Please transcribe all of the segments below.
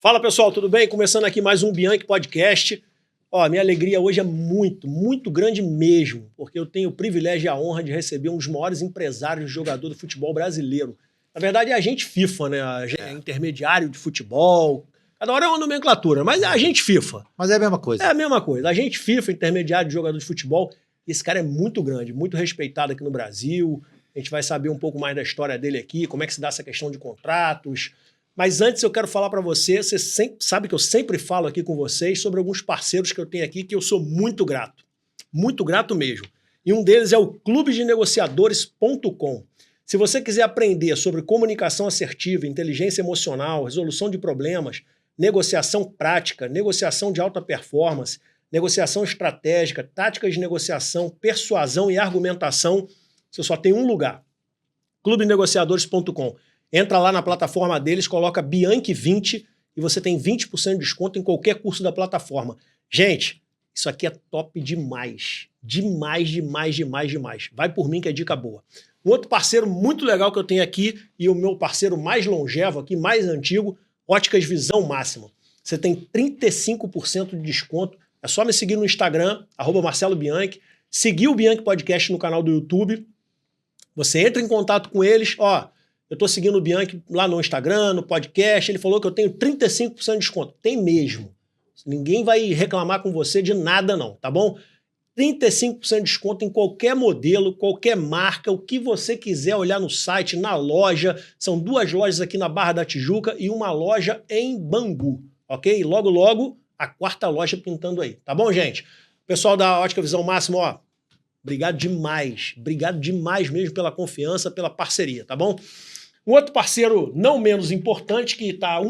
Fala pessoal, tudo bem? Começando aqui mais um Bianchi Podcast. Ó, minha alegria hoje é muito grande mesmo, porque eu tenho o privilégio e a honra de receber um dos maiores empresários de jogador do futebol brasileiro. Na verdade é agente FIFA, né? É intermediário de futebol. Cada hora é uma nomenclatura, mas é agente FIFA. Mas é a mesma coisa. É a mesma coisa. Agente FIFA, intermediário de jogador de futebol. Esse cara é muito grande, muito respeitado aqui no Brasil. A gente vai saber um pouco mais da história dele aqui, como é que se dá essa questão de contratos. Mas antes eu quero falar para você sempre, sabe que eu sempre falo aqui com vocês sobre alguns parceiros que eu tenho aqui que eu sou muito grato mesmo. E um deles é o clubedenegociadores.com. Se você quiser aprender sobre comunicação assertiva, inteligência emocional, resolução de problemas, negociação prática, negociação de alta performance, negociação estratégica, táticas de negociação, persuasão e argumentação, você só tem um lugar, clubedenegociadores.com. Entra lá na plataforma deles, coloca Bianchi20 e você tem 20% de desconto em qualquer curso da plataforma. Gente, isso aqui é top demais. Demais. Vai por mim que é dica boa. Um outro parceiro muito legal que eu tenho aqui e o meu parceiro mais longevo aqui, mais antigo, Óticas Visão Máxima. Você tem 35% de desconto. É só me seguir no Instagram, @MarceloBianchi, seguir o Bianchi Podcast no canal do YouTube. Você entra em contato com eles, ó. Eu tô seguindo o Bianchi lá no Instagram, no podcast, ele falou que eu tenho 35% de desconto. Tem mesmo. Ninguém vai reclamar com você de nada não, tá bom? 35% de desconto em qualquer modelo, qualquer marca, o que você quiser olhar no site, na loja. São 2 lojas aqui na Barra da Tijuca e uma loja em Bangu, ok? Logo, a 4ª loja pintando aí, tá bom, gente? Pessoal da Ótica Visão Máxima, ó, obrigado demais mesmo pela confiança, pela parceria, tá bom? Um outro parceiro não menos importante, que está há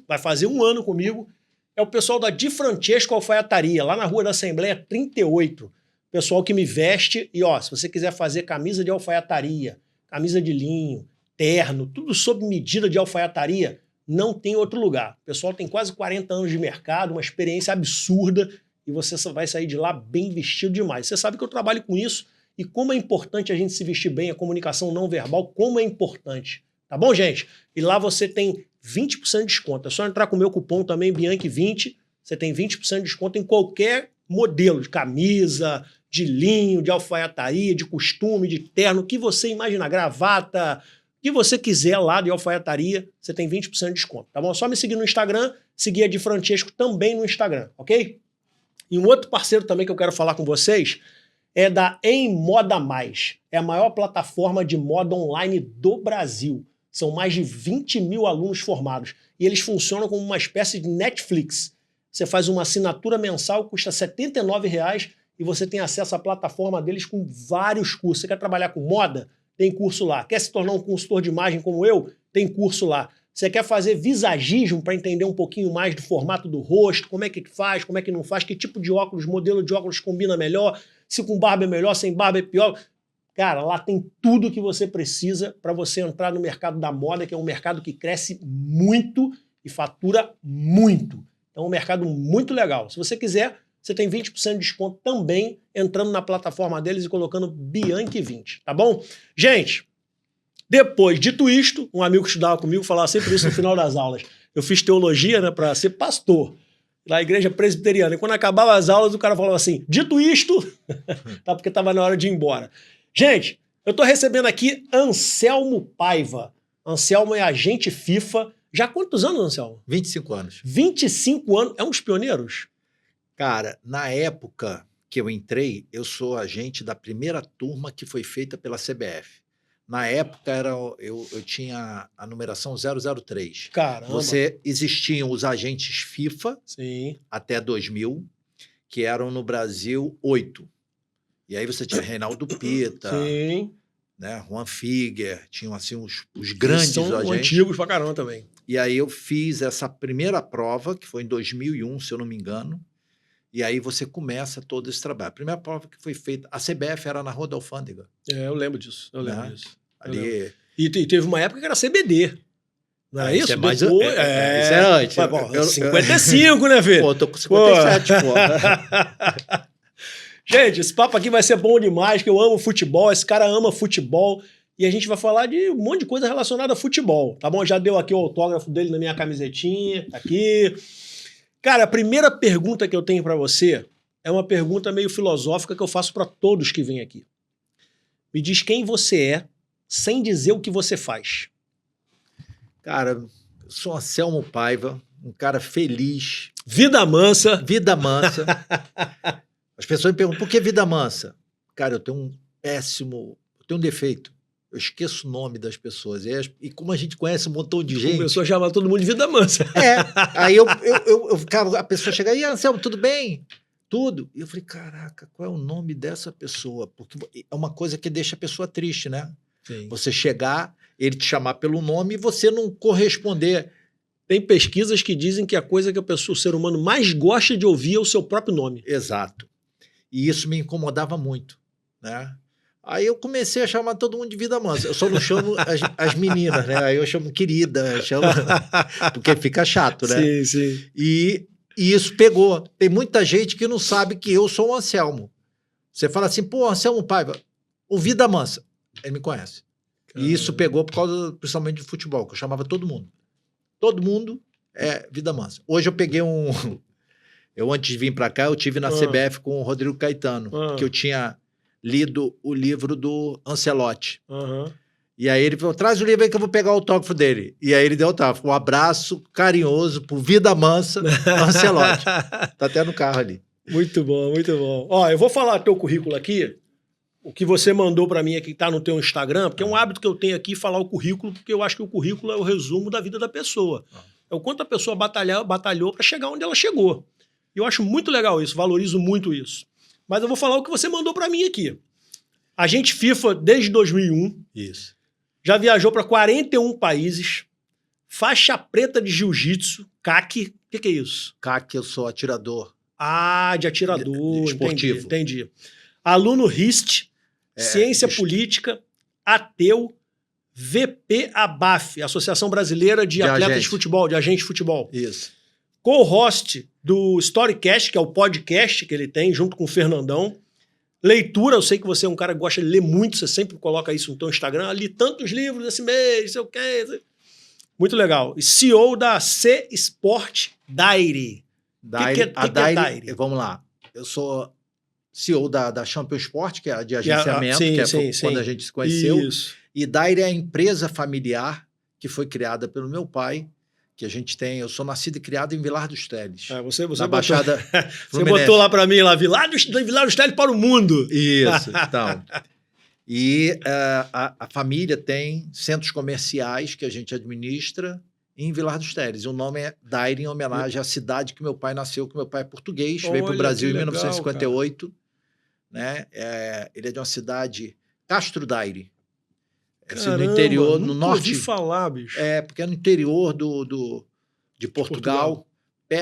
vai fazer um ano comigo, é o pessoal da Di Francesco Alfaiataria, lá na Rua da Assembleia 38. Pessoal que me veste e, ó, se você quiser fazer camisa de alfaiataria, camisa de linho, terno, tudo sob medida de alfaiataria, não tem outro lugar. O pessoal tem quase 40 anos de mercado, uma experiência absurda e você vai sair de lá bem vestido demais. Você sabe que eu trabalho com isso e como é importante a gente se vestir bem, a comunicação não verbal, como é importante. Tá bom, gente? E lá você tem 20% de desconto. É só entrar com o meu cupom também, Bianchi20. Você tem 20% de desconto em qualquer modelo de camisa, de linho, de alfaiataria, de costume, de terno, o que você imaginar, gravata, o que você quiser lá de alfaiataria, você tem 20% de desconto, tá bom? É só me seguir no Instagram, seguir a Di Francesco também no Instagram, ok? E um outro parceiro também que eu quero falar com vocês é da Em Moda Mais. É a maior plataforma de moda online do Brasil. São mais de 20 mil alunos formados. E eles funcionam como uma espécie de Netflix. Você faz uma assinatura mensal, custa R$ 79,00 e você tem acesso à plataforma deles com vários cursos. Você quer trabalhar com moda? Tem curso lá. Quer se tornar um consultor de imagem como eu? Tem curso lá. Você quer fazer visagismo para entender um pouquinho mais do formato do rosto, como é que faz, como é que não faz, que tipo de óculos, modelo de óculos combina melhor, se com barba é melhor, sem barba é pior. Cara, lá tem tudo que você precisa para você entrar no mercado da moda, que é um mercado que cresce muito e fatura muito. Então é um mercado muito legal. Se você quiser, você tem 20% de desconto também entrando na plataforma deles e colocando Bianchi20, tá bom? Gente, depois, dito isto, um amigo que estudava comigo falava sempre isso no final das aulas. Eu fiz teologia, né, para ser pastor na igreja presbiteriana. E quando acabava as aulas, o cara falava assim, dito isto, tá, porque estava na hora de ir embora. Gente, eu estou recebendo aqui Anselmo Paiva. Anselmo é agente FIFA. Já há quantos anos, Anselmo? 25 anos. 25 anos. É um dos pioneiros? Cara, na época que eu entrei, eu sou agente da primeira turma que foi feita pela CBF. Na época, eu tinha a numeração 003. Caramba. Existiam os agentes FIFA, sim, até 2000, que eram no Brasil 8. E aí você tinha Reinaldo Pita, sim, né, Juan Figuer, tinham assim os grandes são agentes. antigos pra caramba também. E aí eu fiz essa primeira prova, que foi em 2001, se eu não me engano, e aí você começa todo esse trabalho. A primeira prova que foi feita, a CBF era na Rua da Alfândega. É, eu lembro disso, disso. Ali... E teve uma época que era CBD. Não era isso? Isso é mais... Depois, isso é antes. Mas, bom, 55, né, filho? Pô, tô com 57, pô. Gente, esse papo aqui vai ser bom demais, que eu amo futebol, esse cara ama futebol. E a gente vai falar de um monte de coisa relacionada a futebol, tá bom? Já deu aqui o autógrafo dele na minha camisetinha, tá aqui. Cara, a primeira pergunta que eu tenho pra você é uma pergunta meio filosófica que eu faço pra todos que vêm aqui. Me diz quem você é, sem dizer o que você faz. Cara, eu sou Anselmo Paiva, um cara feliz. Vida mansa. Vida mansa. As pessoas me perguntam, por que vida mansa? Cara, eu tenho um defeito. Eu esqueço o nome das pessoas. E como a gente conhece um montão de gente... Começou a chamar todo mundo de vida mansa. Aí eu ficava, a pessoa chegava, e Anselmo, tudo bem? Tudo. E eu falei, caraca, qual é o nome dessa pessoa? Porque é uma coisa que deixa a pessoa triste, né? Sim. Você chegar, ele te chamar pelo nome e você não corresponder. Tem pesquisas que dizem que a coisa que o ser humano mais gosta de ouvir é o seu próprio nome. Exato. E isso me incomodava muito, né? Aí eu comecei a chamar todo mundo de vida mansa. Eu só não chamo as meninas, né? Aí eu chamo querida, porque fica chato, né? Sim, sim. E isso pegou. Tem muita gente que não sabe que eu sou o Anselmo. Você fala assim, pô, Anselmo Paiva, o vida mansa. Ele me conhece. E isso pegou por causa, principalmente, de futebol, que eu chamava todo mundo. Todo mundo é vida mansa. Hoje eu peguei Eu, antes de vir para cá, eu tive na CBF com o Rodrigo Caetano, que eu tinha lido o livro do Ancelotti. E aí ele falou, traz o livro aí que eu vou pegar o autógrafo dele. E aí ele deu o autógrafo. Um abraço carinhoso por vida mansa, Ancelotti. Tá até no carro ali. Muito bom, muito bom. Ó, eu vou falar teu currículo aqui, o que você mandou para mim aqui, que tá no teu Instagram, porque é um hábito que eu tenho aqui, falar o currículo, porque eu acho que o currículo é o resumo da vida da pessoa. É o quanto a pessoa batalhou para chegar onde ela chegou. E eu acho muito legal isso, valorizo muito isso. Mas eu vou falar o que você mandou para mim aqui. Agente FIFA desde 2001. Isso. Já viajou para 41 países. Faixa preta de jiu-jitsu, CAC. O que é isso? CAC, eu sou atirador. Ah, de atirador. Esportivo. Entendi. Aluno RIST, Ciência Política, ateu, VP-ABAF, Associação Brasileira de Atletas de Futebol, de Agente de Futebol. Isso. Co-host do Storycast, que é o podcast que ele tem, junto com o Fernandão. Leitura, eu sei que você é um cara que gosta de ler muito, você sempre coloca isso no seu Instagram. Li tantos livros esse mês, sei o quê. Muito legal. E CEO da C Sport Diary. A Diary, vamos lá. Eu sou CEO da Champion Sport, que é a de agenciamento, quando a gente se conheceu. Isso. E Diary é a empresa familiar que foi criada pelo meu pai, que a gente tem. Eu sou nascido e criado em Vilar dos Teles. Você na Baixada você botou lá para mim, lá, Vilar dos Teles para o mundo. Isso, então. E a família tem centros comerciais que a gente administra em Vilar dos Teles. O nome é Diary, em homenagem à cidade que meu pai nasceu, que meu pai é português, veio para o Brasil em 1958. Né? Ele é de uma cidade, Castro Daire. Caramba, no interior, no norte. Ouvi falar, bicho. Porque é no interior de Portugal,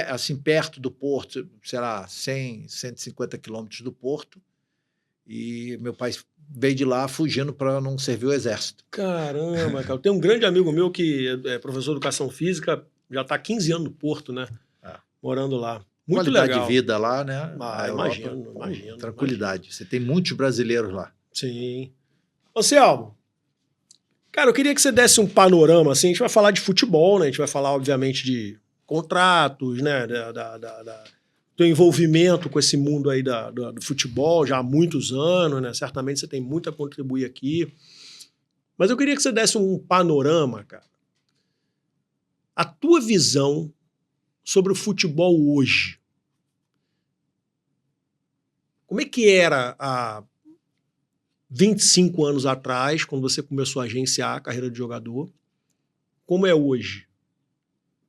assim, perto do porto, sei lá, 100, 150 quilômetros do porto. E meu pai veio de lá fugindo para não servir o exército. Caramba, cara. Tem um grande amigo meu que é professor de educação física, já está há 15 anos no Porto, né? Morando lá. Muito qualidade legal. de vida lá, né? Imagino. Tranquilidade. Você tem muitos brasileiros lá. Sim. Ô, Selmo, cara, eu queria que você desse um panorama, assim, a gente vai falar de futebol, né? A gente vai falar, obviamente, de contratos, né? Do envolvimento com esse mundo aí do futebol já há muitos anos, né? Certamente você tem muito a contribuir aqui. Mas eu queria que você desse um panorama, cara. A tua visão sobre o futebol hoje. Como é que era há 25 anos atrás, quando você começou a agenciar a carreira de jogador? Como é hoje?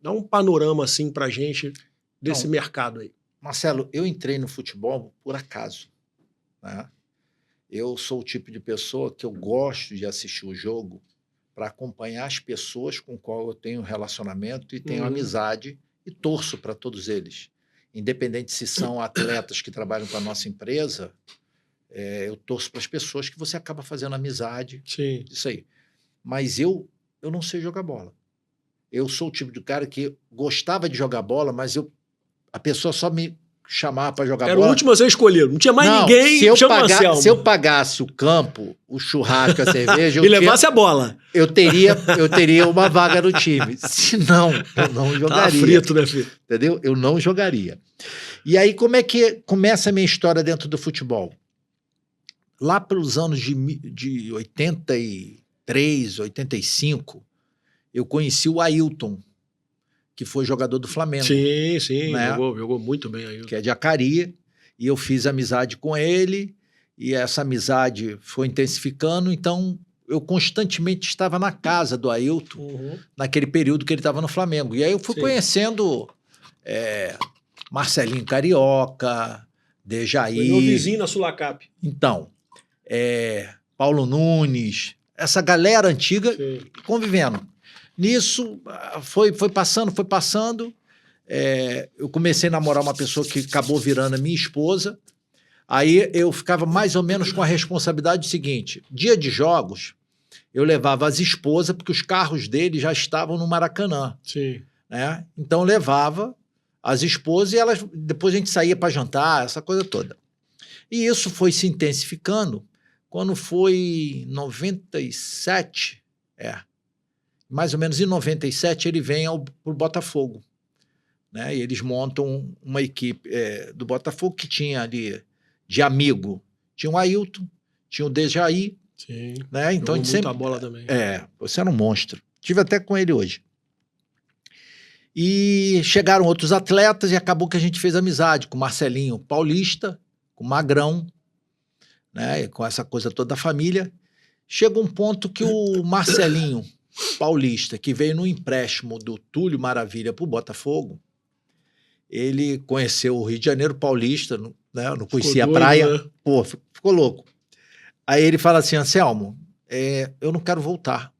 Dá um panorama assim pra gente desse mercado aí. Marcelo, eu entrei no futebol por acaso, né? Eu sou o tipo de pessoa que eu gosto de assistir o jogo para acompanhar as pessoas com qual eu tenho relacionamento e tenho amizade e torço para todos eles. Independente se são atletas que trabalham para a nossa empresa, eu torço para as pessoas que você acaba fazendo amizade. Sim. Isso aí. Mas eu não sei jogar bola. Eu sou o tipo de cara que gostava de jogar bola, mas a pessoa só me chamava para jogar Era bola. o último a ser escolhido. Não tinha mais Não, ninguém. se eu pagasse o campo, o churrasco, a cerveja... E levasse a bola. Eu teria uma vaga no time. Se não, eu não jogaria. Tá frito, né, filho? Entendeu? Eu não jogaria. E aí, como é que começa a minha história dentro do futebol? Lá pelos anos de 83, 85, eu conheci o Ailton, que foi jogador do Flamengo. Sim, né? Jogou muito bem aí. Que é de Acari, e eu fiz amizade com ele, e essa amizade foi intensificando, então eu constantemente estava na casa do Ailton, naquele período que ele estava no Flamengo. E aí eu fui conhecendo Marcelinho Carioca, Dejaí... Foi meu vizinho na Sulacap. Então, Paulo Nunes, essa galera antiga convivendo. Nisso, foi passando. Eu comecei a namorar uma pessoa que acabou virando a minha esposa. Aí eu ficava mais ou menos com a responsabilidade seguinte: dia de jogos, eu levava as esposas, porque os carros dele já estavam no Maracanã. Sim. Né? Então levava as esposas e elas, depois a gente saía para jantar, essa coisa toda. E isso foi se intensificando quando foi em 97, mais ou menos em 97, ele vem para o Botafogo. Né? E eles montam uma equipe do Botafogo que tinha ali, de amigo, tinha o Ailton, tinha o Dejaí. Sim. Né? Então a gente sempre... bola também. Você era um monstro. Tive até com ele hoje. E chegaram outros atletas e acabou que a gente fez amizade com o Marcelinho Paulista, com o Magrão, né? E com essa coisa toda da família. Chega um ponto que o Marcelinho Paulista, que veio no empréstimo do Túlio Maravilha para o Botafogo, ele conheceu o Rio de Janeiro paulista, né? Não conhecia a praia. Né? Pô, ficou louco. Aí ele fala assim: Anselmo, eu não quero voltar.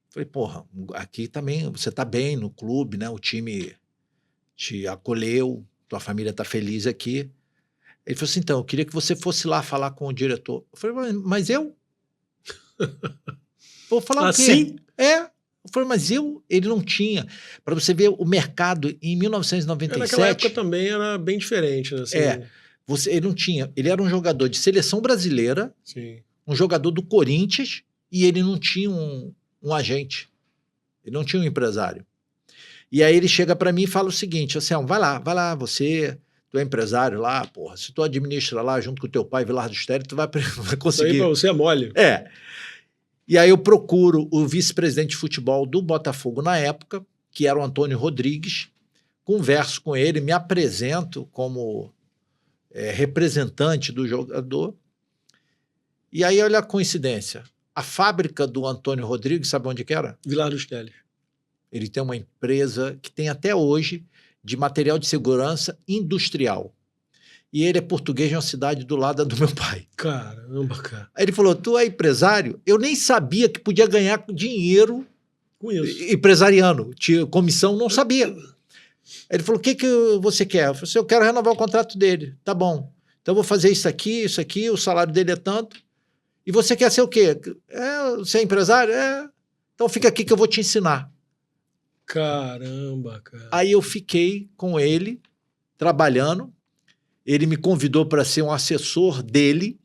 Falei, porra, aqui também você tá bem no clube, né? O time te acolheu, tua família tá feliz aqui. Ele falou assim: então, eu queria que você fosse lá falar com o diretor. Eu falei, mas eu? Vou falar assim? o quê? Eu falei, mas ele não tinha. Para você ver, o mercado em 1997... Naquela época também era bem diferente. Assim. Ele não tinha. Ele era um jogador de seleção brasileira, Sim. Um jogador do Corinthians, e ele não tinha um agente. Ele não tinha um empresário. E aí ele chega para mim e fala o seguinte: assim, vai lá, tu é empresário lá, porra, se tu administra lá junto com o teu pai, Vilar do Estéreo, tu vai conseguir. Isso aí pra você é mole. E aí eu procuro o vice-presidente de futebol do Botafogo na época, que era o Antônio Rodrigues, converso com ele, me apresento como representante do jogador. E aí, olha a coincidência. A fábrica do Antônio Rodrigues, sabe onde que era? Vilar dos Teles. Ele tem uma empresa que tem até hoje de material de segurança industrial. E ele é português de uma cidade do lado do meu pai. Caramba, cara. Aí ele falou, tu é empresário? Eu nem sabia que podia ganhar dinheiro com isso. Empresariano. Comissão, não sabia. Aí ele falou, o que você quer? Eu falei assim, eu quero renovar o contrato dele. Tá bom. Então eu vou fazer isso aqui, o salário dele é tanto. E você quer ser o quê? Você é empresário? Então fica aqui que eu vou te ensinar. Caramba, cara. Aí eu fiquei com ele, trabalhando. Ele me convidou para ser um assessor dele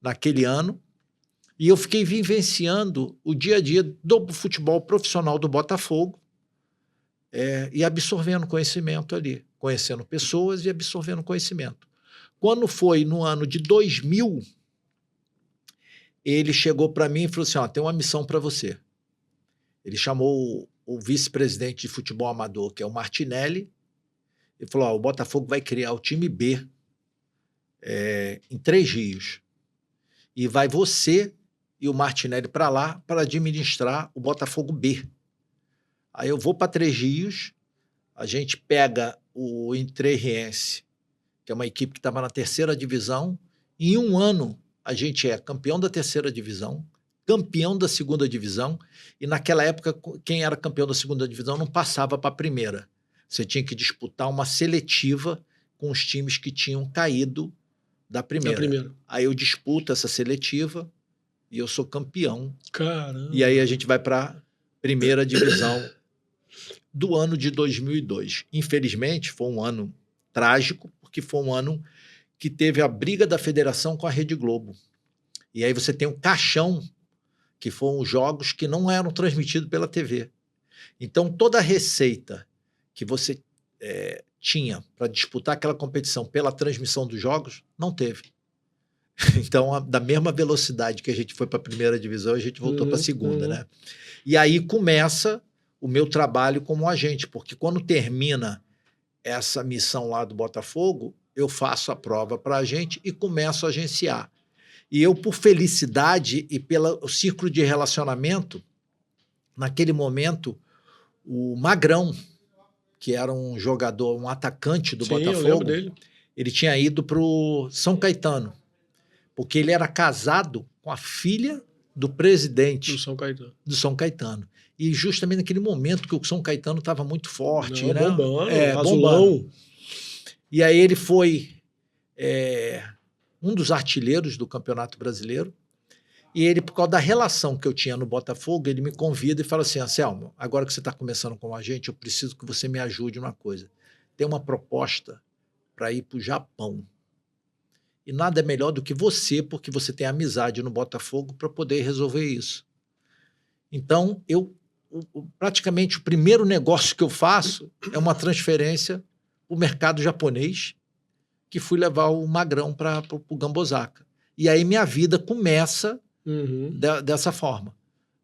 naquele ano. E eu fiquei vivenciando o dia a dia do futebol profissional do Botafogo e absorvendo conhecimento ali. Conhecendo pessoas e absorvendo conhecimento. Quando foi no ano de 2000, ele chegou para mim e falou assim, tem uma missão para você. Ele chamou o vice-presidente de futebol amador, que é o Martinelli. Ele falou, o Botafogo vai criar o time B em 3 Rios. E vai você e o Martinelli para lá para administrar o Botafogo B. Aí eu vou para 3 Rios, a gente pega o Entrerriense, que é uma equipe que estava na 3ª divisão, e em um ano a gente é campeão da 3ª divisão, campeão da 2ª divisão, e naquela época quem era campeão da 2ª divisão não passava para a 1ª. Você tinha que disputar uma seletiva com os times que tinham caído da 1ª. Aí eu disputo essa seletiva e eu sou campeão. Caramba. E aí a gente vai para a 1ª divisão do ano de 2002. Infelizmente, foi um ano trágico, porque foi um ano que teve a briga da federação com a Rede Globo. E aí você tem um caixão, que foram os jogos que não eram transmitidos pela TV. Então, toda a receita que você tinha para disputar aquela competição pela transmissão dos jogos, não teve. Então, da mesma velocidade que a gente foi para a primeira divisão, a gente voltou para a segunda, né? E aí começa o meu trabalho como agente, porque quando termina essa missão lá do Botafogo, eu faço a prova para a agente e começo a agenciar. E eu, por felicidade e pelo círculo de relacionamento, naquele momento, o Magrão, que era um jogador, um atacante do Botafogo, eu lembro dele. Ele tinha ido para o São Caetano, porque ele era casado com a filha do presidente do São Caetano. E justamente naquele momento que o São Caetano estava muito forte. Não, né? Bombando, azulão. E aí ele foi um dos artilheiros do Campeonato Brasileiro. E ele, por causa da relação que eu tinha no Botafogo, ele me convida e fala assim: Anselmo, agora que você está começando com a gente, eu preciso que você me ajude numa coisa. Tem uma proposta para ir para o Japão. E nada é melhor do que você, porque você tem amizade no Botafogo para poder resolver isso. Então, praticamente o primeiro negócio que eu faço é uma transferência para o mercado japonês, que fui levar o Magrão para o Gambosaka. E aí minha vida começa dessa forma.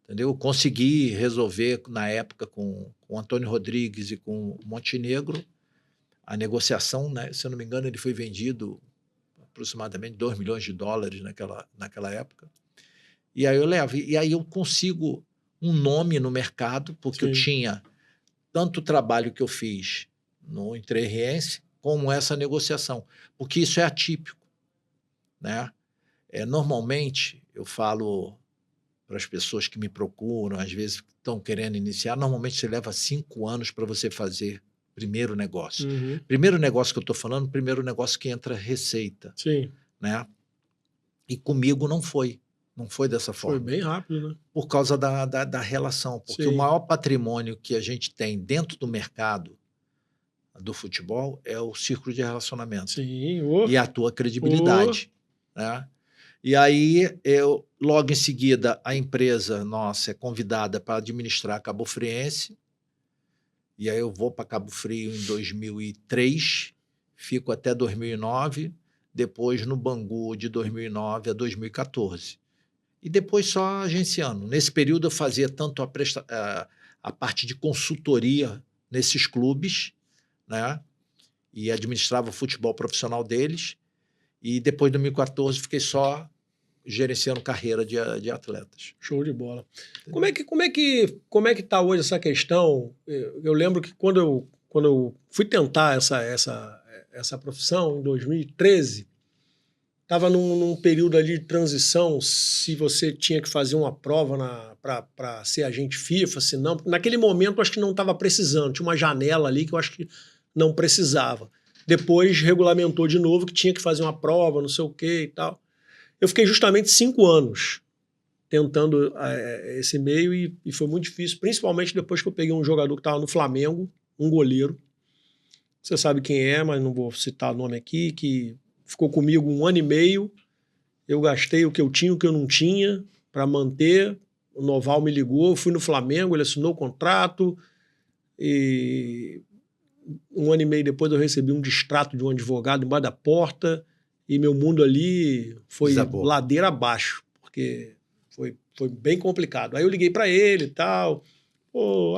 Entendeu? Eu consegui resolver, na época, com o Antônio Rodrigues e com o Montenegro, a negociação, né? Se eu não me engano, ele foi vendido aproximadamente $2 milhões naquela época. E aí eu levo. E aí eu consigo um nome no mercado, porque eu tinha tanto o trabalho que eu fiz no Entrerriense, como essa negociação. Porque isso é atípico, né? Normalmente, eu falo para as pessoas que me procuram, às vezes estão querendo iniciar, normalmente você leva 5 anos para você fazer primeiro negócio. Primeiro negócio que eu estou falando, primeiro negócio que entra receita. Sim. Né? E comigo não foi. Não foi dessa forma. Foi bem rápido, né? Por causa da relação. Porque o maior patrimônio que a gente tem dentro do mercado do futebol é o círculo de relacionamento. Sim. E a tua credibilidade. Né? E aí, logo em seguida, a empresa nossa é convidada para administrar Cabo Friense. E aí eu vou para Cabo Frio em 2003, fico até 2009, depois no Bangu de 2009 a 2014. E depois só agenciando. Nesse período eu fazia tanto a parte de consultoria nesses clubes, né? E administrava o futebol profissional deles. E depois de 2014 fiquei só gerenciando carreira de atletas. Show de bola. Como é que tá hoje essa questão? Eu lembro que quando eu fui tentar essa profissão em 2013, estava num período ali de transição, se você tinha que fazer uma prova para ser agente FIFA, se não. Naquele momento, acho que não estava precisando. Tinha uma janela ali que eu acho que não precisava. Depois regulamentou de novo que tinha que fazer uma prova, não sei o quê e tal. Eu fiquei justamente 5 anos tentando esse meio e foi muito difícil, principalmente depois que eu peguei um jogador que estava no Flamengo, um goleiro. Você sabe quem é, mas não vou citar o nome aqui, que ficou comigo 1 ano e meio. Eu gastei o que eu tinha, o que eu não tinha para manter. O Noval me ligou, eu fui no Flamengo, ele assinou o contrato e 1 ano e meio depois eu recebi um distrato de um advogado embaixo da porta. E meu mundo ali foi ladeira abaixo, porque foi bem complicado. Aí eu liguei para ele e tal,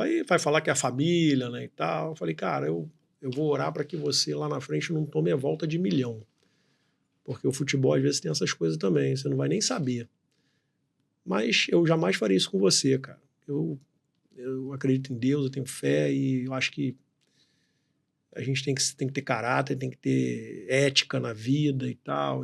aí vai falar que é a família, né, e tal. Eu falei, cara, eu vou orar para que você lá na frente não tome a volta de 1 milhão. Porque o futebol às vezes tem essas coisas também, você não vai nem saber. Mas eu jamais faria isso com você, cara. Eu acredito em Deus, eu tenho fé e eu acho que a gente tem que ter caráter, tem que ter ética na vida e tal.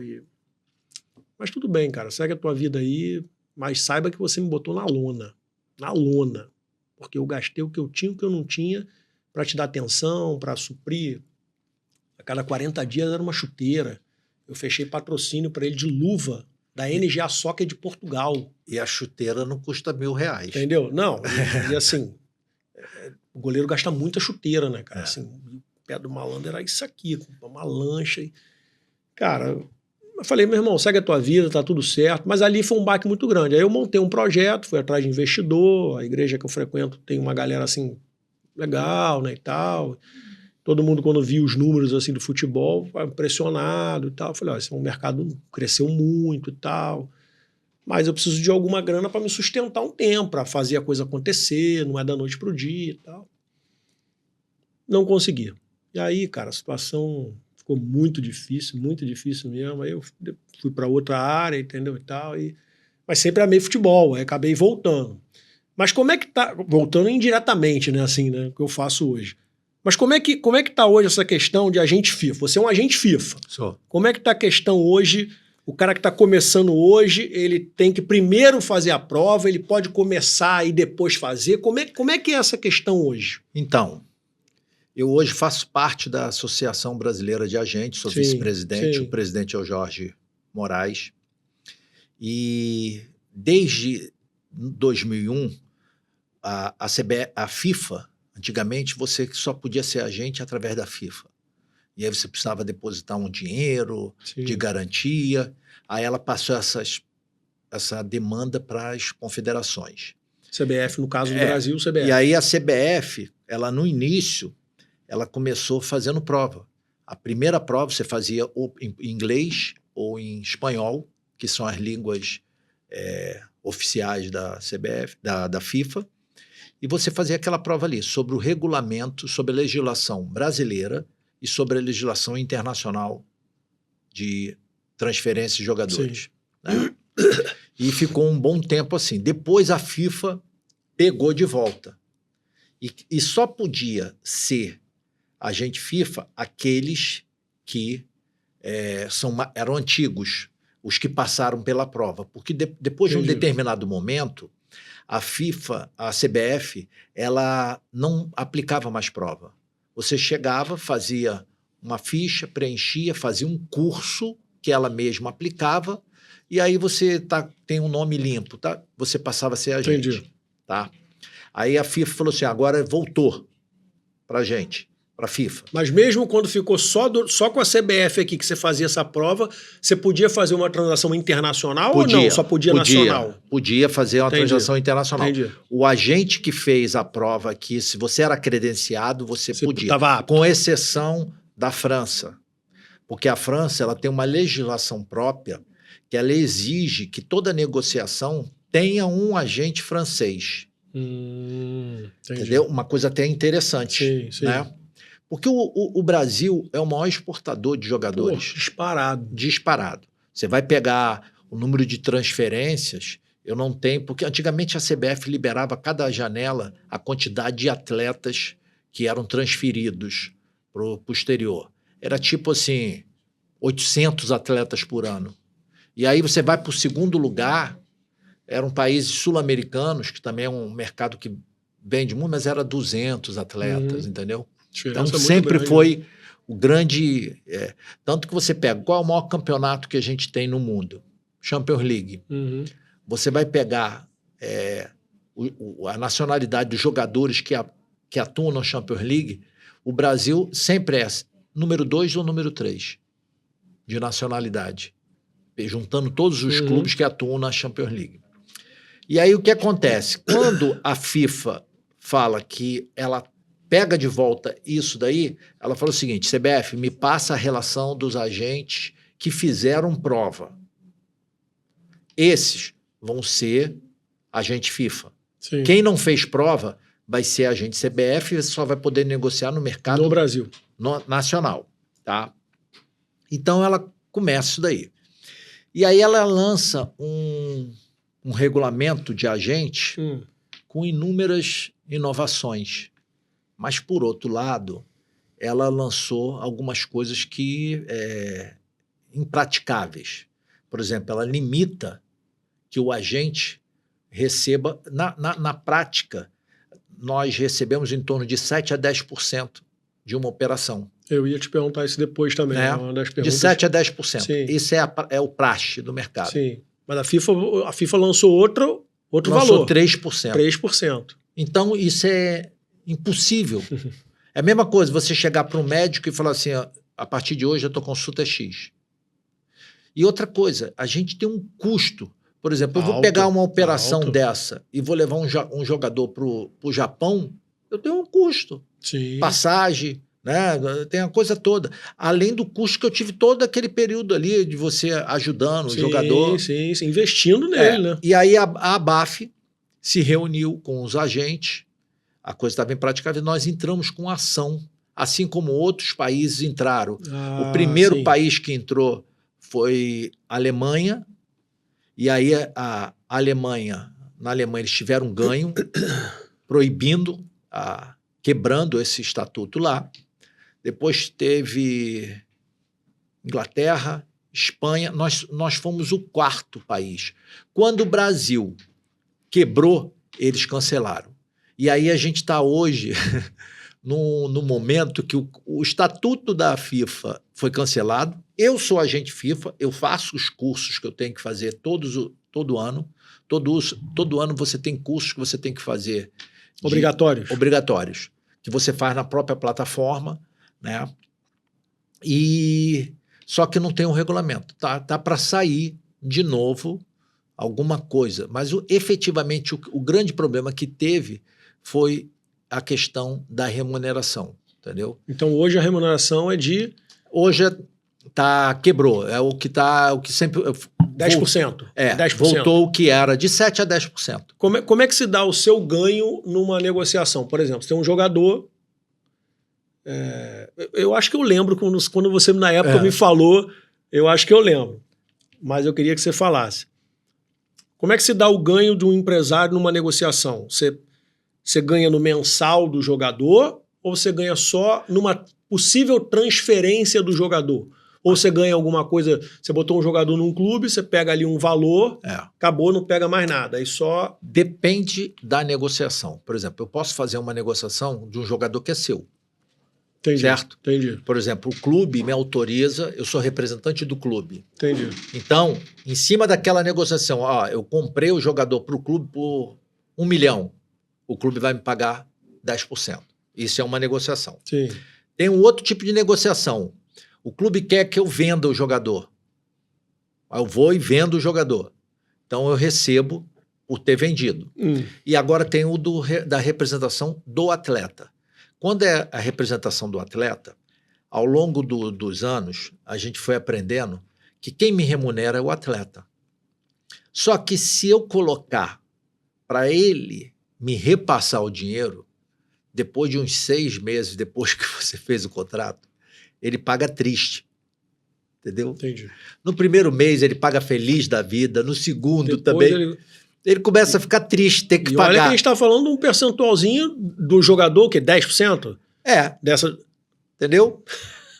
Mas tudo bem, cara. Segue a tua vida aí, mas saiba que você me botou na lona. Na lona. Porque eu gastei o que eu tinha, o que eu não tinha, para te dar atenção, para suprir. A cada 40 dias era uma chuteira. Eu fechei patrocínio para ele de luva da NGA Soccer de Portugal. E a chuteira não custa R$1.000. Entendeu? Não. E assim... o goleiro gasta muita chuteira, né, cara? É. Assim, o pé do malandro era isso aqui, com uma lancha. Cara, eu falei, meu irmão, segue a tua vida, tá tudo certo. Mas ali foi um baque muito grande. Aí eu montei um projeto, fui atrás de investidor, a igreja que eu frequento tem uma galera assim, legal, né, e tal. Todo mundo, quando viu os números assim do futebol, foi impressionado e tal. Eu falei, ó, esse é um mercado que cresceu muito e tal. Mas eu preciso de alguma grana para me sustentar um tempo, para fazer a coisa acontecer, não é da noite pro dia e tal. Não consegui. E aí, cara, a situação ficou muito difícil mesmo. Aí eu fui para outra área, entendeu, e tal. Mas sempre amei futebol, aí acabei voltando. Mas como é que tá... Voltando indiretamente, né, assim, né, o que eu faço hoje. Mas como é que tá hoje essa questão de agente FIFA? Você é um agente FIFA. Sou. Como é que tá a questão hoje? O cara que está começando hoje, ele tem que primeiro fazer a prova, ele pode começar e depois fazer. Como é que é essa questão hoje? Então, eu hoje faço parte da Associação Brasileira de Agentes, sou vice-presidente, o presidente é o Jorge Moraes. E desde 2001, a FIFA, antigamente você só podia ser agente através da FIFA. E aí você precisava depositar um dinheiro de garantia. Aí ela passou essa demanda para as confederações. CBF, no caso do Brasil, CBF. E aí a CBF, ela no início, ela começou fazendo prova. A primeira prova você fazia ou em inglês ou em espanhol, que são as línguas oficiais da CBF, da FIFA. E você fazia aquela prova ali sobre o regulamento, sobre a legislação brasileira e sobre a legislação internacional de transferência de jogadores. Né? E ficou um bom tempo assim. Depois a FIFA pegou de volta. E só podia ser agente FIFA aqueles que eram antigos, os que passaram pela prova. Porque depois de um determinado momento, a FIFA, a CBF, ela não aplicava mais prova. Você chegava, fazia uma ficha, preenchia, fazia um curso que ela mesma aplicava, e aí você tem um nome limpo, tá? Você passava a ser agente. Entendi. Tá? Aí a FIFA falou assim, agora voltou pra gente, pra FIFA. Mas mesmo quando ficou só com a CBF aqui, que você fazia essa prova, você podia fazer uma transação internacional ou não? Só podia nacional? Podia fazer uma transação internacional. Entendi. O agente que fez a prova aqui, se você era credenciado, você podia. Tava apto. Com exceção da França. Porque a França ela tem uma legislação própria que ela exige que toda negociação tenha um agente francês. Entendeu? Uma coisa até interessante. Sim. Né? Porque o Brasil é o maior exportador de jogadores. Pô, disparado. Disparado. Você vai pegar o número de transferências, eu não tenho, porque antigamente a CBF liberava cada janela a quantidade de atletas que eram transferidos para o exterior. Era tipo assim, 800 atletas por ano. E aí você vai para o segundo lugar, eram países sul-americanos, que também é um mercado que vende muito, mas era 200 atletas, entendeu? Então sempre foi o grande... tanto que você pega, qual é o maior campeonato que a gente tem no mundo? Champions League. Você vai pegar a nacionalidade dos jogadores que atuam na Champions League, o Brasil sempre é número 2 ou número 3 de nacionalidade, juntando todos os clubes que atuam na Champions League. E aí o que acontece? Quando a FIFA fala que ela pega de volta isso daí, ela fala o seguinte, CBF, me passa a relação dos agentes que fizeram prova. Esses vão ser agente FIFA. Sim. Quem não fez prova vai ser agente CBF e só vai poder negociar no mercado no Brasil nacional. Tá? Então ela começa isso daí. E aí ela lança um regulamento de agente com inúmeras inovações. Mas, por outro lado, ela lançou algumas coisas que impraticáveis. Por exemplo, ela limita que o agente receba... Na prática, nós recebemos em torno de 7% a 10% de uma operação. Eu ia te perguntar isso depois também. Né? Uma das perguntas... De 7% a 10%. Sim. Isso é o praxe do mercado. Sim. Mas a FIFA lançou outro valor. Lançou 3%. 3%. Então, isso é Impossível. É a mesma coisa você chegar para um médico e falar assim, ó, a partir de hoje a tua consulta é X. E outra coisa, a gente tem um custo. Por exemplo, eu vou pegar uma operação dessa e vou levar um jogador para o Japão, eu tenho um custo. Sim. Passagem, né? Tem a coisa toda. Além do custo que eu tive todo aquele período ali de você ajudando o jogador. Sim, investindo nele, né? E aí a ABAF se reuniu com os agentes, a coisa estava em prática, nós entramos com ação, assim como outros países entraram. O primeiro país que entrou foi a Alemanha, e aí na Alemanha eles tiveram um ganho, proibindo, quebrando esse estatuto lá. Depois teve Inglaterra, Espanha, nós fomos o 4º país. Quando o Brasil quebrou, eles cancelaram. E aí a gente está hoje no momento que o estatuto da FIFA foi cancelado. Eu sou agente FIFA, eu faço os cursos que eu tenho que fazer todo ano. Todo ano você tem cursos que você tem que fazer. Obrigatórios. Que você faz na própria plataforma, né? Só que não tem um regulamento. Tá para sair de novo alguma coisa. Mas efetivamente o grande problema que teve foi a questão da remuneração, entendeu? Então hoje a remuneração é de... Hoje quebrou, é o que sempre... 10%. 10%. Voltou o que era, de 7% a 10%. Como é que se dá o seu ganho numa negociação? Por exemplo, você tem um jogador... eu acho que eu lembro, quando você na época me falou, eu acho que eu lembro. Mas eu queria que você falasse. Como é que se dá o ganho de um empresário numa negociação? Você ganha no mensal do jogador ou você ganha só numa possível transferência do jogador? Ou você ganha alguma coisa, você botou um jogador num clube, você pega ali um valor, acabou, não pega mais nada. Aí só... Depende da negociação. Por exemplo, eu posso fazer uma negociação de um jogador que é seu. Entendi. Certo? Entendi. Por exemplo, o clube me autoriza, eu sou representante do clube. Entendi. Então, em cima daquela negociação, eu comprei o jogador para o clube por 1 milhão. O clube vai me pagar 10%. Isso é uma negociação. Sim. Tem um outro tipo de negociação. O clube quer que eu venda o jogador. Eu vou e vendo o jogador. Então eu recebo por ter vendido. E agora tem o da representação do atleta. Quando é a representação do atleta, ao longo dos anos, a gente foi aprendendo que quem me remunera é o atleta. Só que se eu colocar para ele me repassar o dinheiro, depois de uns 6 meses, depois que você fez o contrato, ele paga triste. Entendeu? Entendi. No primeiro mês ele paga feliz da vida, no segundo depois também. Ele começa a ficar triste, ter que pagar. Olha que a gente está falando de um percentualzinho do jogador, que é 10%? Dessa... Entendeu?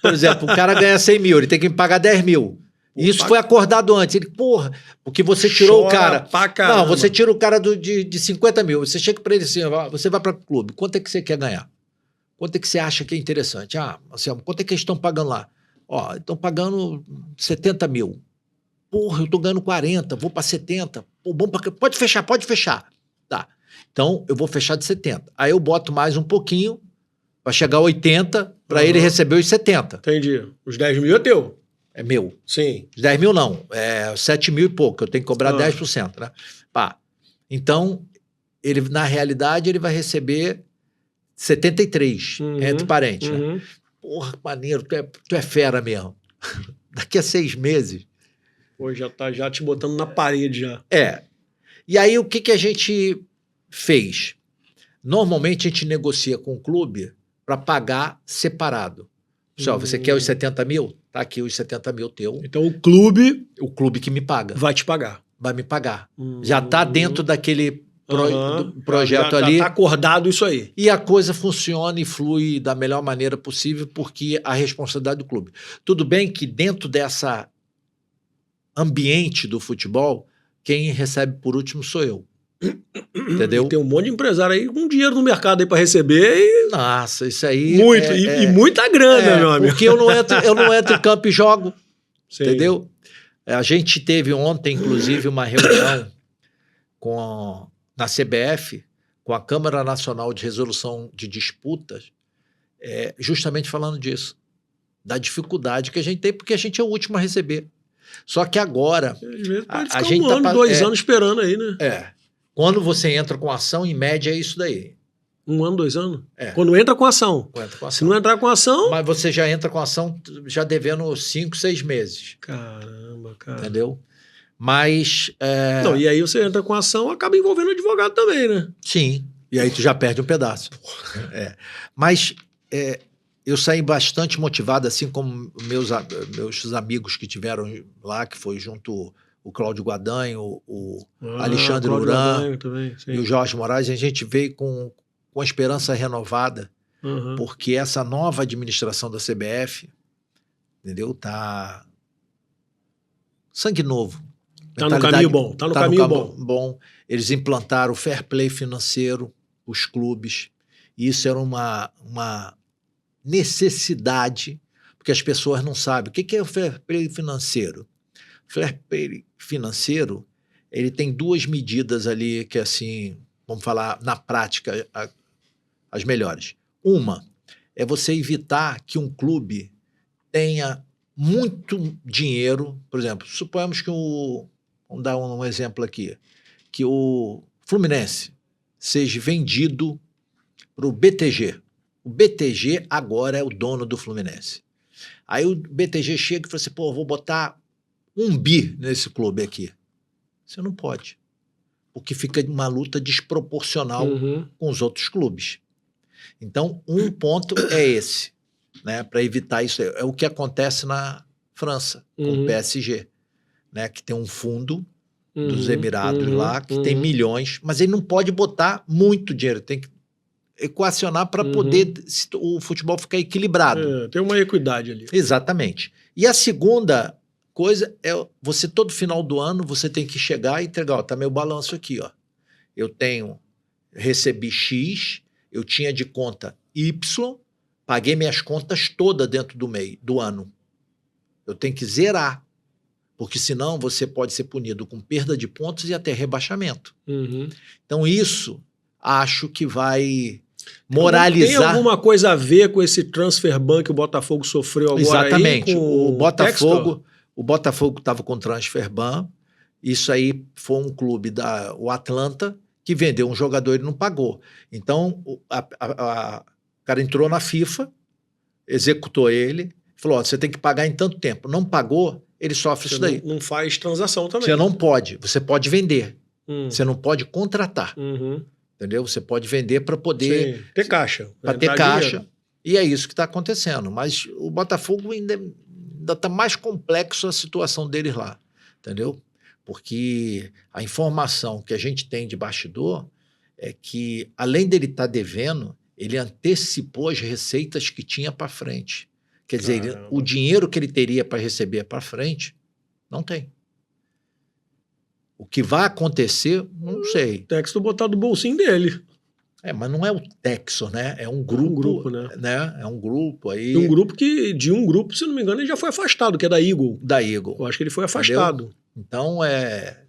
Por exemplo, o cara ganha 100 mil, ele tem que me pagar 10 mil. E isso foi acordado antes. Ele, porque você tirou o cara. Não, você tira o cara de 50 mil. Você chega para ele assim, você vai para o clube, quanto é que você quer ganhar? Quanto é que você acha que é interessante? Assim, quanto é que eles estão pagando lá? Estão pagando 70 mil. Eu tô ganhando 40, vou para 70. Bom pode fechar. Tá. Então, eu vou fechar de 70. Aí eu boto mais um pouquinho para chegar a 80, para ele receber os 70. Entendi. Os 10 mil é teu. É meu. Sim. Os 10 mil não. É 7 mil e pouco. Eu tenho que cobrar 10%. Né? Então, na realidade, ele vai receber 73, entre parentes. Né? Maneiro, tu é fera mesmo. Daqui a 6 meses... Já tá te botando na parede já. E aí o que a gente fez? Normalmente a gente negocia com o clube para pagar separado. Pessoal, você quer os 70 mil? Tá aqui os 70 mil teu. Então o clube que me paga. Vai te pagar. Vai me pagar. Já tá dentro daquele projeto ali. Já tá acordado isso aí. E a coisa funciona e flui da melhor maneira possível porque a responsabilidade do clube. Tudo bem que dentro dessa ambiente do futebol, quem recebe por último sou eu. Entendeu? E tem um monte de empresário aí com dinheiro no mercado aí para receber. Nossa, isso aí... Muito, e muita grana, meu amigo. Porque eu não entro em campo e jogo. Sim. Entendeu? A gente teve ontem, inclusive, uma reunião na CBF com a Câmara Nacional de Resolução de Disputas, justamente falando disso, da dificuldade que a gente tem, porque a gente é o último a receber. Só que agora... Às vezes pode a ficar gente 1 ano, 2 anos esperando aí, né? Quando você entra com ação, em média é isso daí. 1 ano, 2 anos? Quando entra com ação. Se não entrar com ação... Mas você já entra com ação já devendo 5, 6 meses. Caramba, cara. Entendeu? Mas... Não, e aí você entra com ação, acaba envolvendo o advogado também, né? Sim. E aí tu já perde um pedaço. Mas eu saí bastante motivado, assim como meus amigos que tiveram lá, que foi junto o Cláudio Guadanho, o Alexandre Uran e o Jorge Moraes. A gente veio com a esperança renovada, porque essa nova administração da CBF, entendeu? Tá sangue novo. Tá no caminho bom. Tá no caminho bom. Eles implantaram o fair play financeiro, os clubes. E isso era uma necessidade, porque as pessoas não sabem. O que é o fair play financeiro? O fair play financeiro, ele tem 2 medidas ali que, assim, vamos falar na prática, as melhores. Uma é você evitar que um clube tenha muito dinheiro. Por exemplo, suponhamos que vamos dar um exemplo aqui, que o Fluminense seja vendido para o BTG. O BTG agora é o dono do Fluminense. Aí o BTG chega e fala assim, pô, vou botar 1 bi nesse clube aqui. Você não pode, porque fica uma luta desproporcional com os outros clubes. Então, um ponto é esse, né, para evitar isso. É o que acontece na França, com o PSG, né, que tem um fundo dos Emirados lá, que tem milhões, mas ele não pode botar muito dinheiro, tem que equacionar para poder o futebol ficar equilibrado. Tem uma equidade ali. Exatamente. E a segunda coisa é, você todo final do ano, você tem que chegar e entregar, ó, tá meu balanço aqui, ó. Recebi X, eu tinha de conta Y, paguei minhas contas todas dentro do ano. Eu tenho que zerar, porque senão você pode ser punido com perda de pontos e até rebaixamento. Então isso, acho que vai moralizar. Tem alguma coisa a ver com esse transfer ban que o Botafogo sofreu agora? Exatamente. Aí com o Botafogo estava com transfer ban. Isso aí foi um clube o Atlanta, que vendeu um jogador e não pagou. Então, o cara entrou na FIFA, executou ele, falou, ó, você tem que pagar em tanto tempo. Não pagou, ele sofre isso daí. Não faz transação também. Você não pode. Você pode vender. Você não pode contratar. Entendeu? Você pode vender para poder... ter caixa. Para ter caixa. Dinheiro. E é isso que está acontecendo. Mas o Botafogo ainda está mais complexo a situação deles lá. Entendeu? Porque a informação que a gente tem de bastidor é que, além dele estar devendo, ele antecipou as receitas que tinha para frente. Quer dizer, o dinheiro que ele teria para receber para frente, não tem. O que vai acontecer, não sei. O Textor botar do bolsinho dele. Mas não é o Textor, né? É um grupo, né? É um grupo aí. De um grupo, se não me engano, ele já foi afastado, que é da Eagle. Da Eagle. Eu acho que ele foi afastado. Entendeu? Então é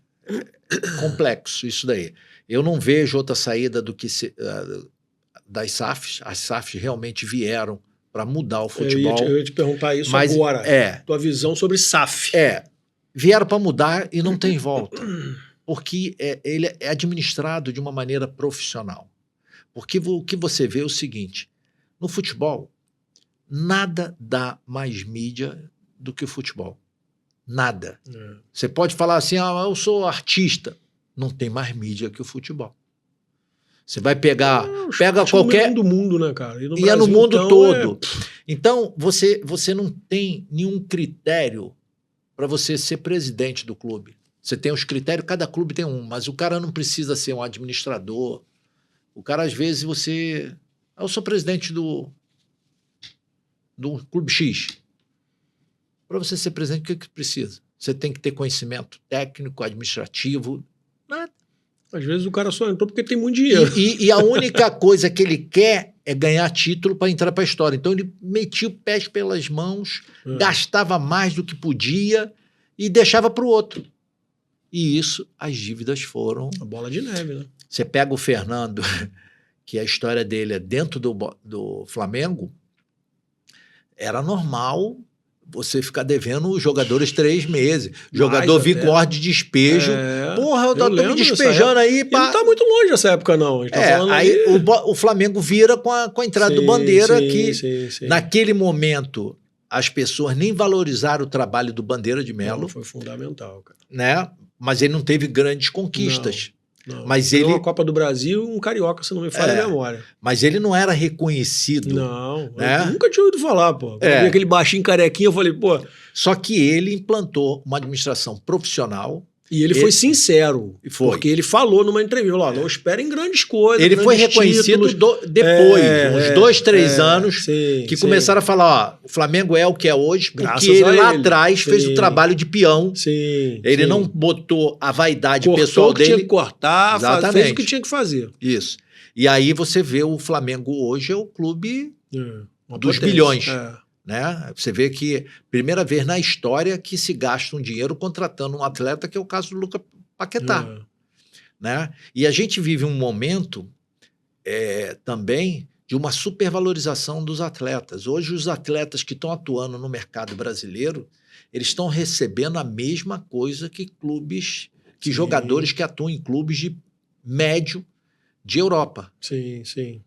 complexo isso daí. Eu não vejo outra saída do que das SAFs. As SAFs realmente vieram para mudar o futebol. Eu ia te perguntar isso agora. Tua visão sobre SAF. Vieram para mudar e não tem volta. Porque ele é administrado de uma maneira profissional. Porque o que você vê é o seguinte, no futebol, nada dá mais mídia do que o futebol. Nada. Você pode falar assim, eu sou artista. Não tem mais mídia que o futebol. Você vai pegar... pega qualquer... do mundo, né, cara? E Brasil, é no mundo então, todo. Então, você não tem nenhum critério para você ser presidente do clube. Você tem os critérios, cada clube tem um, mas o cara não precisa ser um administrador. O cara, às vezes, eu sou presidente do clube X. Para você ser presidente, o que precisa? Você tem que ter conhecimento técnico, administrativo, nada. Às vezes o cara só entrou porque tem muito dinheiro. E a única coisa que ele quer é ganhar título para entrar para a história. Então ele metia o pé pelas mãos, gastava mais do que podia e deixava para o outro. E isso, as dívidas foram... A bola de neve, né? Você pega o Fernando, que a história dele é dentro do Flamengo, era normal você ficar devendo os jogadores 3 meses. Jogador vir com ordem de despejo. Porra, eu tô me despejando aí. Pá. E não tá muito longe dessa época, não. A gente tá falando aí o Flamengo vira com a entrada do Bandeira, que naquele momento as pessoas nem valorizaram o trabalho do Bandeira de Melo. Não, foi fundamental, cara. Né? Mas ele não teve grandes conquistas. Não. Mas ele uma Copa do Brasil, um carioca, se não me falha a memória. Mas ele não era reconhecido. Não, né? Eu nunca tinha ouvido falar, pô. Eu vi aquele baixinho carequinho, eu falei, pô. Só que ele implantou uma administração profissional. E ele foi sincero. Porque ele falou numa entrevista, não esperem grandes coisas. Ele foi reconhecido depois, uns 2, 3 anos, que começaram a falar, o Flamengo é o que é hoje, porque ele lá atrás fez o trabalho de peão. Ele não botou a vaidade pessoal dele. Tinha que cortar, fez o que tinha que fazer. Isso. E aí você vê o Flamengo hoje é o clube dos bilhões. Né? Você vê que primeira vez na história que se gasta um dinheiro contratando um atleta, que é o caso do Lucas Paquetá. Né? E a gente vive um momento também de uma supervalorização dos atletas. Hoje os atletas que estão atuando no mercado brasileiro, eles estão recebendo a mesma coisa que clubes, que jogadores que atuam em clubes de médio de Europa.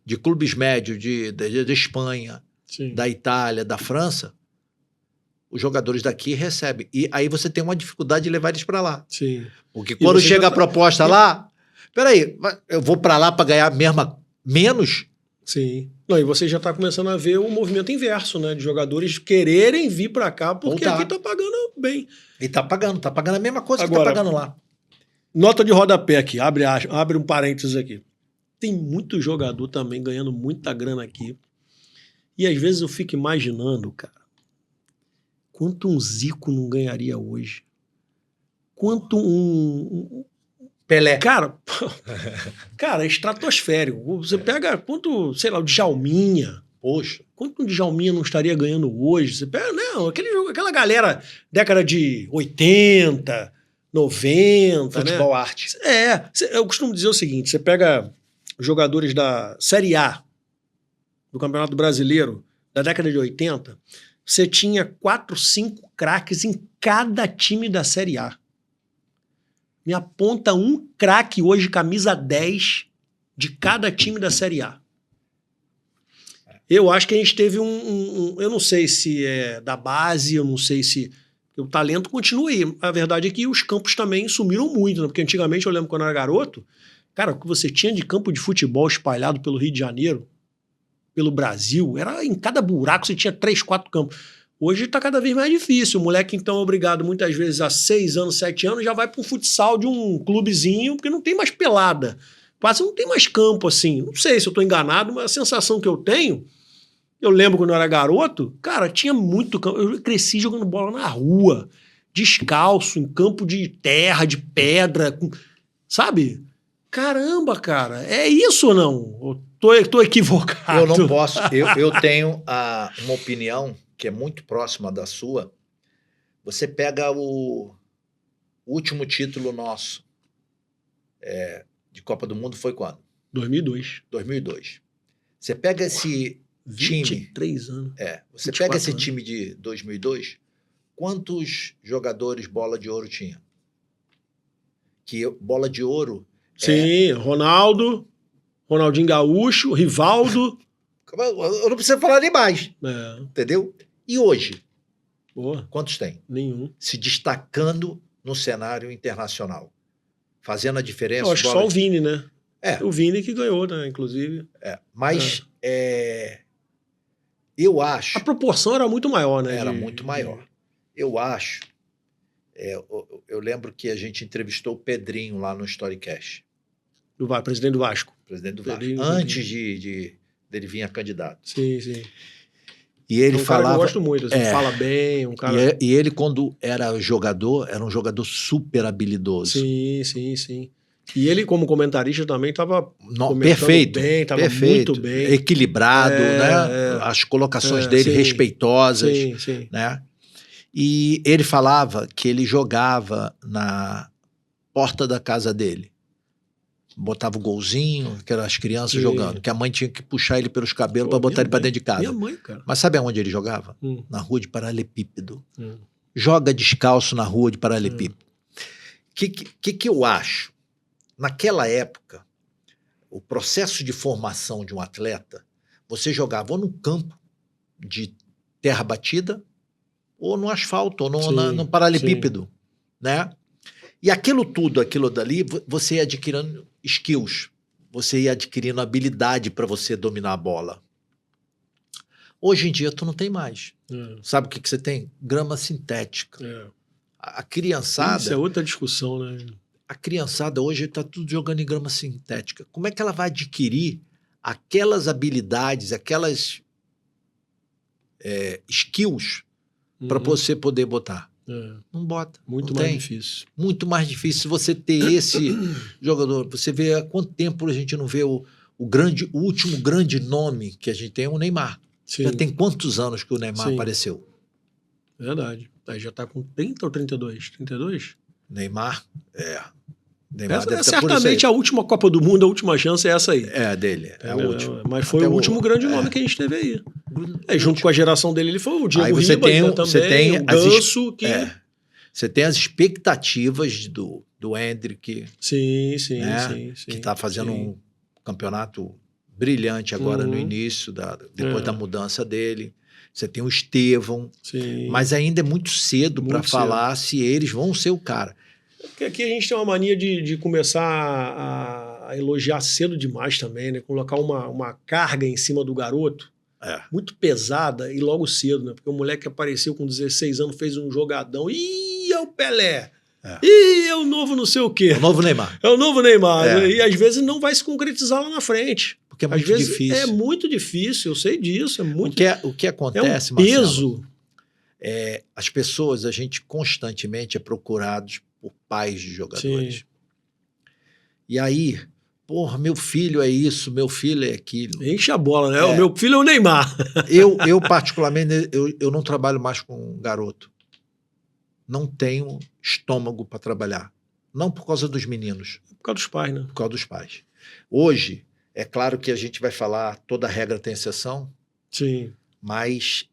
De clubes médios de Espanha, da Itália, da França, os jogadores daqui recebem. E aí você tem uma dificuldade de levar eles para lá. Porque quando chega a proposta lá, peraí, eu vou para lá para ganhar menos? Não, e você já está começando a ver o movimento inverso, né? De jogadores quererem vir para cá porque aqui está pagando bem. E está pagando a mesma coisa que está pagando lá. Nota de rodapé aqui, abre um parênteses aqui. Tem muito jogador também ganhando muita grana aqui. E às vezes eu fico imaginando, cara, quanto um Zico não ganharia hoje? Quanto um Pelé. Cara, é estratosférico. Você pega quanto, sei lá, o Djalminha. Poxa. Quanto o Djalminha não estaria ganhando hoje? Você pega, não, aquela galera, década de 80, 90, Futebol arte. Eu costumo dizer o seguinte, você pega jogadores da Série A, do Campeonato Brasileiro, da década de 80, você tinha 4, 5 craques em cada time da Série A. Me aponta um craque hoje, camisa 10, de cada time da Série A. Eu acho que a gente teve eu não sei se é da base, eu não sei se... O talento continua aí. A verdade é que os campos também sumiram muito, né? Porque antigamente, eu lembro quando eu era garoto, cara, o que você tinha de campo de futebol espalhado pelo Rio de Janeiro, pelo Brasil, era em cada buraco você tinha 3, 4 campos. Hoje está cada vez mais difícil. O moleque, então, é obrigado muitas vezes a 6 anos, 7 anos, já vai para um futsal de um clubezinho, porque não tem mais pelada. Quase não tem mais campo assim. Não sei se eu estou enganado, mas a sensação que eu tenho, eu lembro quando eu era garoto, cara, tinha muito campo. Eu cresci jogando bola na rua, descalço, em campo de terra, de pedra, sabe? Caramba, cara, é isso ou não? Tô equivocado. Eu não posso. Eu tenho uma opinião que é muito próxima da sua. Você pega o último título nosso de Copa do Mundo foi quando? 2002. 2002. Você pega esse 23 time... anos. Você pega esse time de 2002, quantos jogadores bola de ouro tinha? Que bola de ouro... Sim, Ronaldo, Ronaldinho Gaúcho, Rivaldo. Eu não preciso falar nem mais. Entendeu? E hoje? Quantos tem? Nenhum. Se destacando no cenário internacional. Fazendo a diferença. Eu acho que só o Vini, né? O Vini que ganhou, né? Inclusive. Mas eu acho... A proporção era muito maior, né? Era muito maior. Eu acho... eu lembro que a gente entrevistou o Pedrinho lá no Storycast. Presidente do Vasco. Presidente do Vasco. Antes dele vir a candidato. Sim, sim. E ele falava... Cara que eu gosto muito, assim, fala bem, um cara... E ele, quando era jogador, era um jogador super habilidoso. Sim, sim, sim. E ele, como comentarista, também estava perfeito, bem, estava muito bem. Equilibrado, né? As colocações dele respeitosas. Sim. Né? E ele falava que ele jogava na porta da casa dele. botava o golzinho, aquelas crianças Sim. jogando, que a mãe tinha que puxar ele pelos cabelos para botar minha ele para mãe. dentro de casa. Minha mãe, cara. Mas sabe aonde ele jogava? Na rua de paralelepípedo. Joga descalço na rua de paralelepípedo. O que eu acho? Naquela época, o processo de formação de um atleta, você jogava ou no campo de terra batida, ou no asfalto, ou no paralelepípedo, né? E aquilo dali, você ia adquirindo skills, você ia adquirindo habilidade para você dominar a bola. Hoje em dia, tu não tem mais. Sabe o que você tem? Grama sintética. A criançada... Isso é outra discussão, né? A criançada hoje está tudo jogando em grama sintética. Como é que ela vai adquirir aquelas habilidades, aquelas skills para você poder botar? Não bota. Muito não mais tem. difícil. Muito mais difícil você ter esse jogador. Você vê há quanto tempo a gente não vê o último grande nome que a gente tem é o Neymar. Sim. Já tem quantos anos que o Neymar apareceu? Verdade. Aí já está com 30 ou 32? 32? Neymar Essa deve certamente a última Copa do Mundo, a última chance é essa aí. É a dele, é a última. Mas foi o último grande nome que a gente teve aí. Junto com a geração dele, ele foi o Diego Ribas também, o Ganso. Você tem as expectativas do Endrick. Sim. Que está fazendo um campeonato brilhante agora no início, depois da mudança dele. Você tem o Estevão. Mas ainda é muito cedo para falar se eles vão ser o cara. Porque aqui a gente tem uma mania de começar a elogiar cedo demais também, né? Colocar uma carga em cima do garoto muito pesada e logo cedo, né? Porque o moleque apareceu com 16 anos, fez um jogadão. Ih, é o Pelé! Ih, é o novo não sei o quê. É o novo Neymar. É o novo Neymar. E às vezes não vai se concretizar lá na frente. Porque é muito difícil. É muito difícil, eu sei disso. O que acontece, é um peso. Marcelo, as pessoas, a gente constantemente é procurados por pais de jogadores. E aí, porra, meu filho é isso, meu filho é aquilo. Enche a bola, né? O meu filho é o Neymar. Eu particularmente, eu não trabalho mais com garoto. Não tenho estômago para trabalhar. Não por causa dos meninos. Por causa dos pais, né? Por causa dos pais. Hoje, é claro que a gente vai falar, toda regra tem exceção. Sim. Mas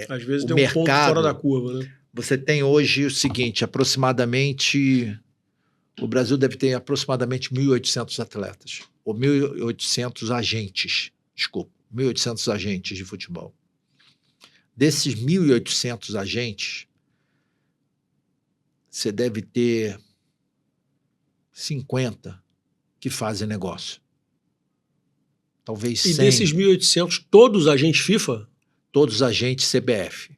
às vezes tem um ponto fora da curva, né? Você tem hoje o seguinte, aproximadamente... O Brasil deve ter aproximadamente 1.800 atletas. Ou 1.800 agentes. Desculpa, 1.800 agentes de futebol. Desses 1.800 agentes, você deve ter 50 que fazem negócio. Talvez 100. E desses 1.800, todos agentes FIFA? Todos agentes CBF.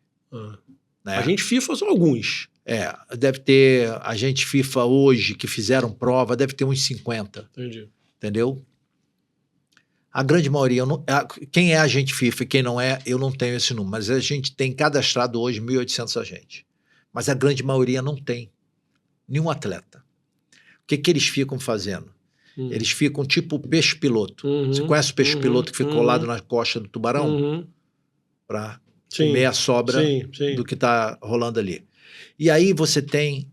Né? Agente FIFA são alguns. Deve ter agente FIFA hoje que fizeram prova, deve ter uns 50. Entendi. Entendeu? A grande maioria, quem é agente FIFA e quem não é, eu não tenho esse número, mas a gente tem cadastrado hoje 1.800 agentes. Mas a grande maioria não tem nenhum atleta. O que eles ficam fazendo? Eles ficam tipo peixe-piloto. Você conhece o peixe-piloto que fica colado na costa do tubarão? Para comer a sobra do que está rolando ali. E aí você tem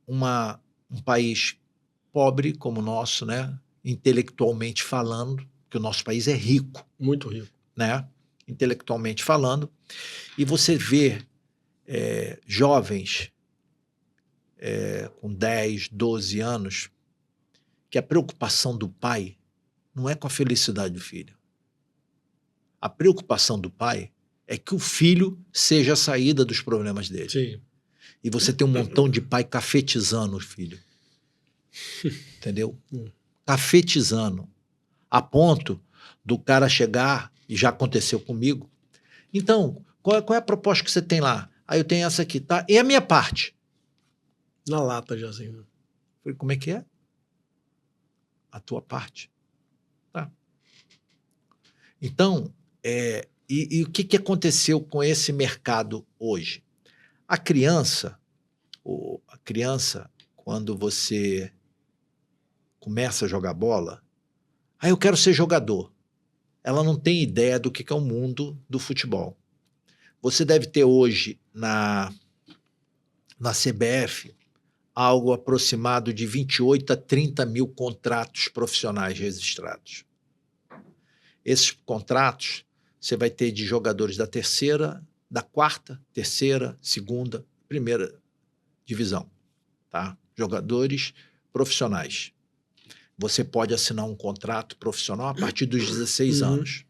um país pobre como o nosso, né? Intelectualmente falando, que o nosso país é rico. Muito rico. Né? Intelectualmente falando. E você vê jovens com 10, 12 anos que a preocupação do pai não é com a felicidade do filho. A preocupação do pai é que o filho seja a saída dos problemas dele. Sim. E você tem um montão de pai cafetizando o filho. Entendeu? Cafetizando. A ponto do cara chegar, e já aconteceu comigo. Então, qual é a proposta que você tem lá? Aí eu tenho essa aqui, tá? E a minha parte? Na lata, já assim. Falei, como é que é? A tua parte. Tá. Então, e o que aconteceu com esse mercado hoje? A criança, quando você começa a jogar bola, eu quero ser jogador. Ela não tem ideia do que é o mundo do futebol. Você deve ter hoje na CBF algo aproximado de 28 a 30 mil contratos profissionais registrados. Esses contratos você vai ter de jogadores da terceira, da quarta, terceira, segunda, primeira divisão, tá? Jogadores profissionais. Você pode assinar um contrato profissional a partir dos 16 anos.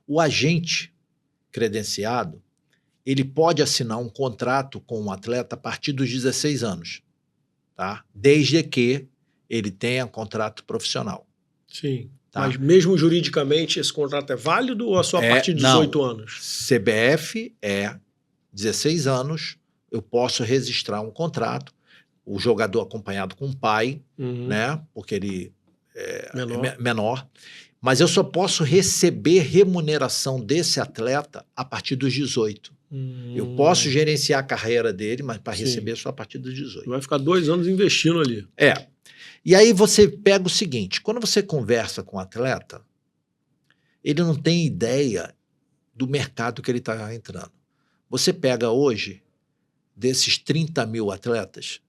O agente credenciado, ele pode assinar um contrato com um atleta a partir dos 16 anos, tá? Desde que ele tenha contrato profissional. Sim. Tá? Mas mesmo juridicamente esse contrato é válido ou é só a partir de 18 anos? CBF é 16 anos, eu posso registrar um contrato, o jogador acompanhado com o pai, né? Porque ele é menor, mas eu só posso receber remuneração desse atleta a partir dos 18. Eu posso gerenciar a carreira dele, mas para receber só a partir dos 18. Vai ficar 2 anos investindo ali. E aí você pega o seguinte, quando você conversa com o atleta, ele não tem ideia do mercado que ele está entrando. Você pega hoje, desses 30 mil atletas,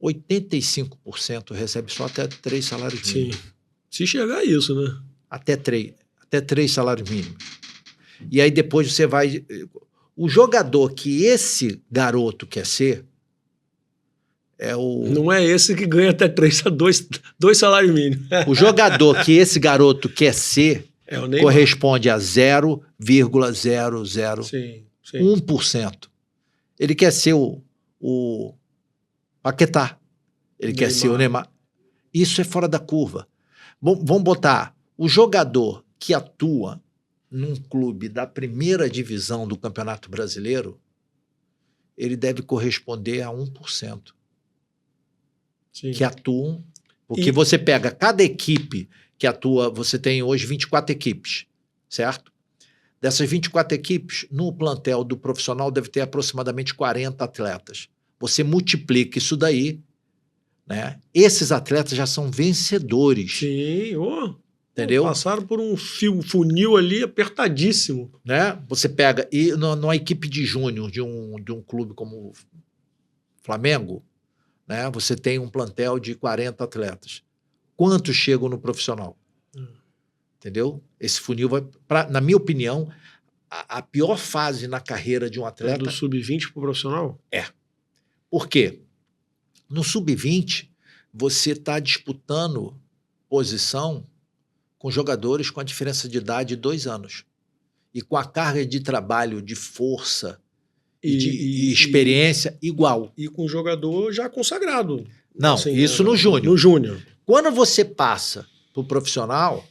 85% recebe só até 3 salários mínimos. Sim. Se chegar a isso, né? Até 3 salários mínimos. E aí depois você vai... O jogador que esse garoto quer ser é o... Não é esse que ganha até 2 salários mínimos. O jogador que esse garoto quer ser corresponde a 0,001%. Ele quer ser o Paquetá. Ele quer ser o Neymar. Isso é fora da curva. Vamos botar o jogador que atua num clube da primeira divisão do Campeonato Brasileiro, ele deve corresponder a 1%. Sim. Que atuam, porque você pega cada equipe que atua, você tem hoje 24 equipes, certo? Dessas 24 equipes, no plantel do profissional deve ter aproximadamente 40 atletas. Você multiplica isso daí, né? Esses atletas já são vencedores. Sim, entendeu? Passaram por um funil ali apertadíssimo. Né? Você pega, e numa equipe de júnior de um clube como o Flamengo, né? Você tem um plantel de 40 atletas. Quantos chegam no profissional? Entendeu? Esse funil vai, na minha opinião, a pior fase na carreira de um atleta... do sub-20 para o profissional? Por quê? No sub-20, você está disputando posição com jogadores com a diferença de idade de 2 anos. E com a carga de trabalho, de força e experiência igual. E com jogador já consagrado. Não, assim, isso no júnior. No júnior. Quando você passa para o profissional,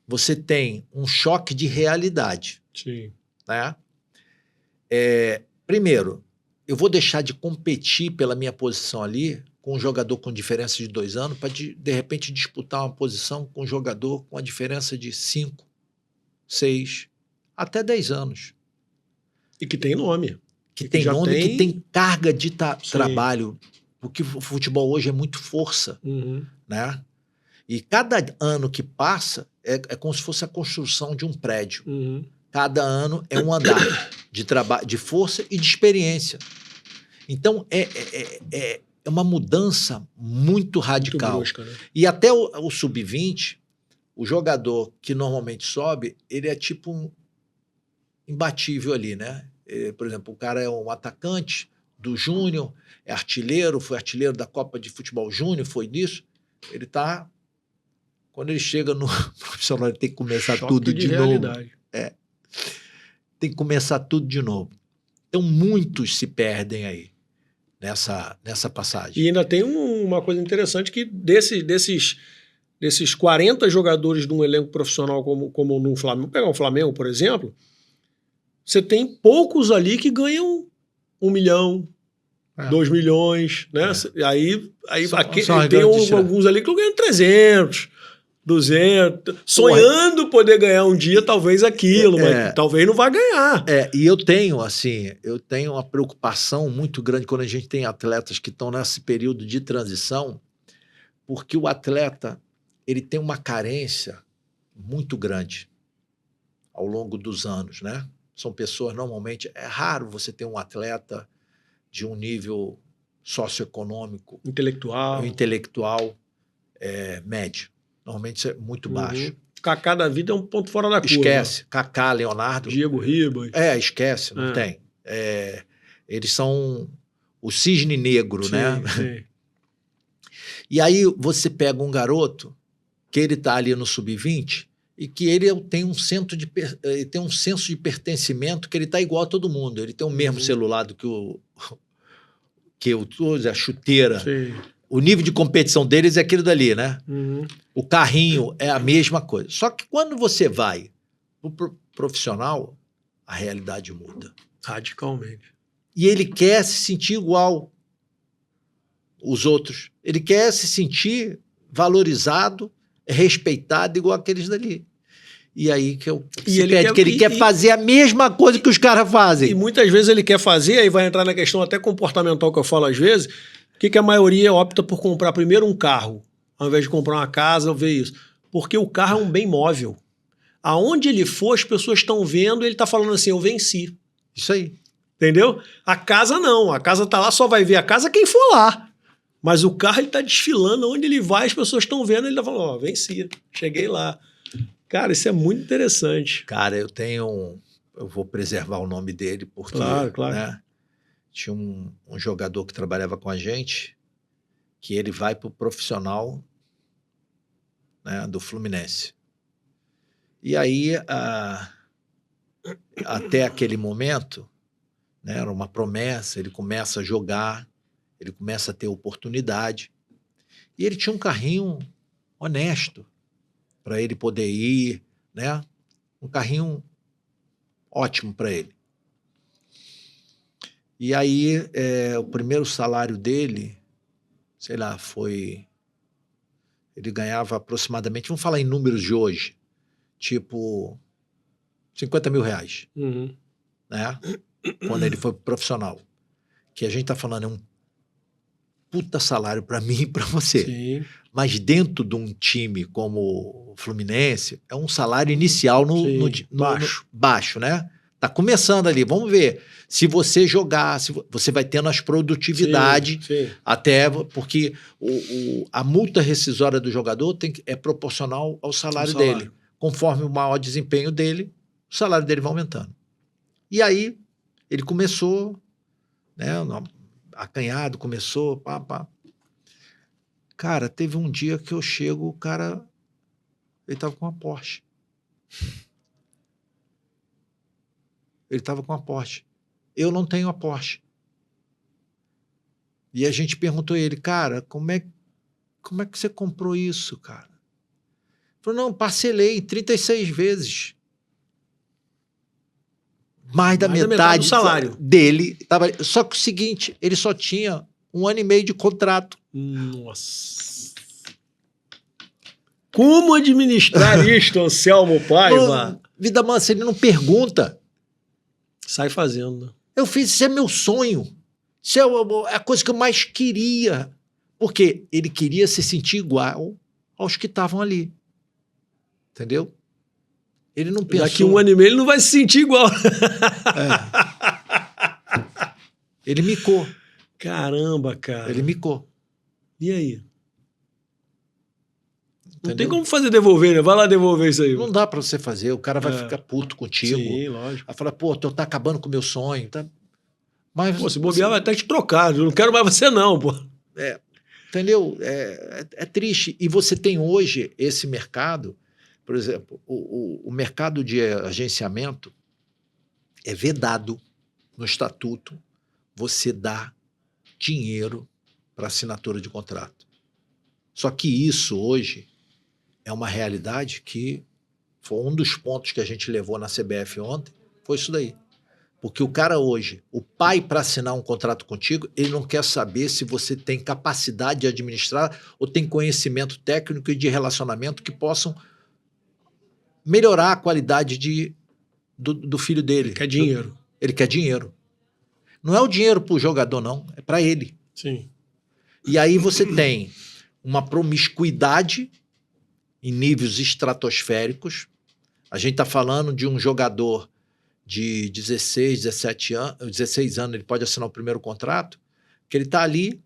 você tem um choque de realidade. Sim. Né? Primeiro, eu vou deixar de competir pela minha posição ali com um jogador com diferença de 2 anos para, de repente, disputar uma posição com um jogador com a diferença de 5, 6, até 10 anos. E que tem nome. Que tem nome, que tem carga de trabalho. Porque o futebol hoje é muito força. Né? E cada ano que passa é como se fosse a construção de um prédio. Cada ano é um andar de trabalho, de força e de experiência. Então, é uma mudança muito radical. Muito brusca, né? E até o sub-20, o jogador que normalmente sobe, ele é tipo imbatível ali, né? Por exemplo, o cara é um atacante do Júnior, é artilheiro, foi artilheiro da Copa de Futebol Júnior, foi disso. Ele tá... Quando ele chega no profissional, ele tem que começar tudo de novo. Tem que começar tudo de novo. Então, muitos se perdem aí nessa passagem. E ainda tem uma coisa interessante que desses 40 jogadores de um elenco profissional como no Flamengo, pegar o Flamengo, por exemplo, você tem poucos ali que ganham 1 milhão, 2 milhões, né? Aí tem alguns ali que estão ganhando 300, 200, sonhando poder ganhar um dia talvez aquilo, mas talvez não vá ganhar. E eu tenho uma preocupação muito grande quando a gente tem atletas que estão nesse período de transição, porque o atleta ele tem uma carência muito grande ao longo dos anos, né? São pessoas, normalmente, é raro você ter um atleta de um nível socioeconômico, Intelectual. intelectual médio. Normalmente isso é muito baixo. Kaká da vida é um ponto fora da curva. Esquece. Kaká, Leonardo. Diego Ribas. Esquece, não tem. Eles são o cisne negro, né? Sim. E aí você pega um garoto que ele está ali no sub-20 e que ele tem um senso de pertencimento, que ele está igual a todo mundo. Ele tem o mesmo celular do que a chuteira. Sim. O nível de competição deles é aquilo dali, né? Uhum. O carrinho é a mesma coisa. Só que quando você vai pro profissional, a realidade muda. Radicalmente. E ele quer se sentir igual os outros. Ele quer se sentir valorizado, respeitado igual aqueles dali. E aí que ele quer fazer a mesma coisa que os caras fazem. E muitas vezes ele quer fazer, aí vai entrar na questão até comportamental que eu falo às vezes, que a maioria opta por comprar primeiro um carro, ao invés de comprar uma casa ou ver isso. Porque o carro é um bem móvel. Aonde ele for, as pessoas estão vendo e ele está falando assim, eu venci. Isso aí. Entendeu? A casa não. A casa tá lá, só vai ver a casa quem for lá. Mas o carro, ele tá desfilando. Onde ele vai, as pessoas estão vendo. Ele tá falando, ó, venci. Cheguei lá. Cara, isso é muito interessante. Cara, eu vou preservar o nome dele, porque... Claro. Né, tinha um jogador que trabalhava com a gente, que ele vai pro profissional, né, do Fluminense. E aí, até aquele momento, né, era uma promessa, ele começa a jogar, ele começa a ter oportunidade. E ele tinha um carrinho honesto para ele poder ir, né? Um carrinho ótimo para ele. E aí, o primeiro salário dele, sei lá, ele ganhava aproximadamente, vamos falar em números de hoje, tipo 50 mil reais, né? Quando ele foi profissional. Que a gente tá falando, é um puta salário para mim e para você. Sim. Mas dentro de um time como o Fluminense, é um salário inicial no baixo, né? Tá começando ali, vamos ver. Se você jogar, você vai tendo as produtividades, sim. Até porque a multa rescisória do jogador é proporcional ao salário dele. Conforme o maior desempenho dele, o salário dele vai aumentando. E aí, ele começou, né, acanhado, começou, pá. Cara, teve um dia que eu chego, o cara, ele tava com uma Porsche. Ele tava com uma Porsche. Eu não tenho a Porsche. E a gente perguntou a ele, cara, como é que você comprou isso, cara? Ele falou, não, parcelei 36 vezes. Mais da metade do salário dele. Só que o seguinte, ele só tinha 1 ano e meio de contrato. Nossa. Como administrar isto, Anselmo Paiva? Vida mansa, ele não pergunta. Sai fazendo. Eu fiz, isso é meu sonho. Isso é a coisa que eu mais queria. Porque ele queria se sentir igual aos que estavam ali. Entendeu? Ele não pensou... Daqui 1 ano e meio ele não vai se sentir igual. Ele micou. Caramba, cara. Ele micou. E aí? Não Entendeu? tem como fazer devolver, né? Vai lá devolver isso aí. Não dá pra você fazer. O cara vai ficar puto contigo. Sim, lógico. Vai falar, pô, tu tá acabando com o meu sonho. Tá... Mas, pô, se bobear vai até te trocar. Eu não quero mais você não, pô. Entendeu? É triste. E você tem hoje esse mercado, por exemplo, o mercado de agenciamento é vedado no estatuto você dar dinheiro para assinatura de contrato. Só que isso hoje é uma realidade que foi um dos pontos que a gente levou na CBF ontem, foi isso daí. Porque o cara hoje, o pai para assinar um contrato contigo, ele não quer saber se você tem capacidade de administrar ou tem conhecimento técnico e de relacionamento que possam melhorar a qualidade do filho dele. Ele quer dinheiro. Ele quer dinheiro. Não é o dinheiro para o jogador, não. É para ele. Sim. E aí você tem uma promiscuidade em níveis estratosféricos. A gente está falando de um jogador de 16 anos, ele pode assinar o primeiro contrato, Que ele tá ali,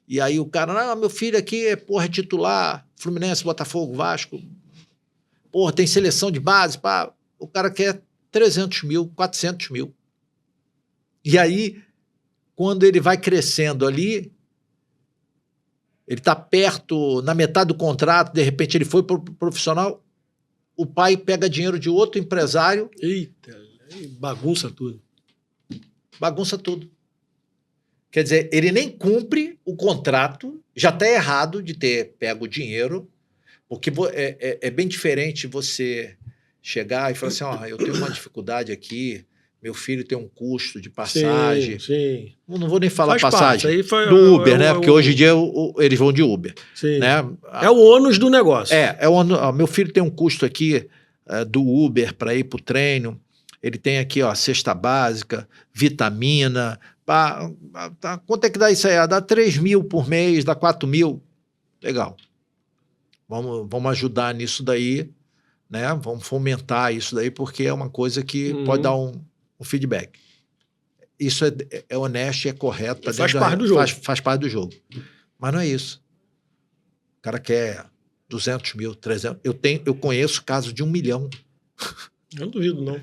e aí o cara, não, meu filho aqui, porra, é titular, Fluminense, Botafogo, Vasco, porra, tem seleção de base, pá. O cara quer 300 mil, 400 mil. E aí, quando ele vai crescendo ali, ele tá perto, na metade do contrato, de repente ele foi pro profissional, o pai pega dinheiro de outro empresário. Eita, bagunça tudo. Bagunça tudo. Quer dizer, ele nem cumpre o contrato, já está errado de ter pego o dinheiro, porque é bem diferente você chegar e falar assim, ó, eu tenho uma dificuldade aqui, meu filho tem um custo de passagem. Sim. Não vou nem falar Faz passagem. Aí foi, do Uber, né? Porque hoje em dia eles vão de Uber. Sim. Né? É o ônus do negócio. Meu filho tem um custo aqui do Uber para ir para o treino. Ele tem aqui, ó, cesta básica, vitamina. Quanto é que dá isso aí? Dá 3 mil por mês, dá 4 mil. Legal. Vamos ajudar nisso daí, né? Vamos fomentar isso daí, porque é uma coisa que pode dar um feedback. Isso é honesto e é correto. Faz parte do jogo. Faz parte do jogo. Mas não é isso. O cara quer 200 mil, 300. Eu conheço casos de 1 milhão. Eu não duvido, não.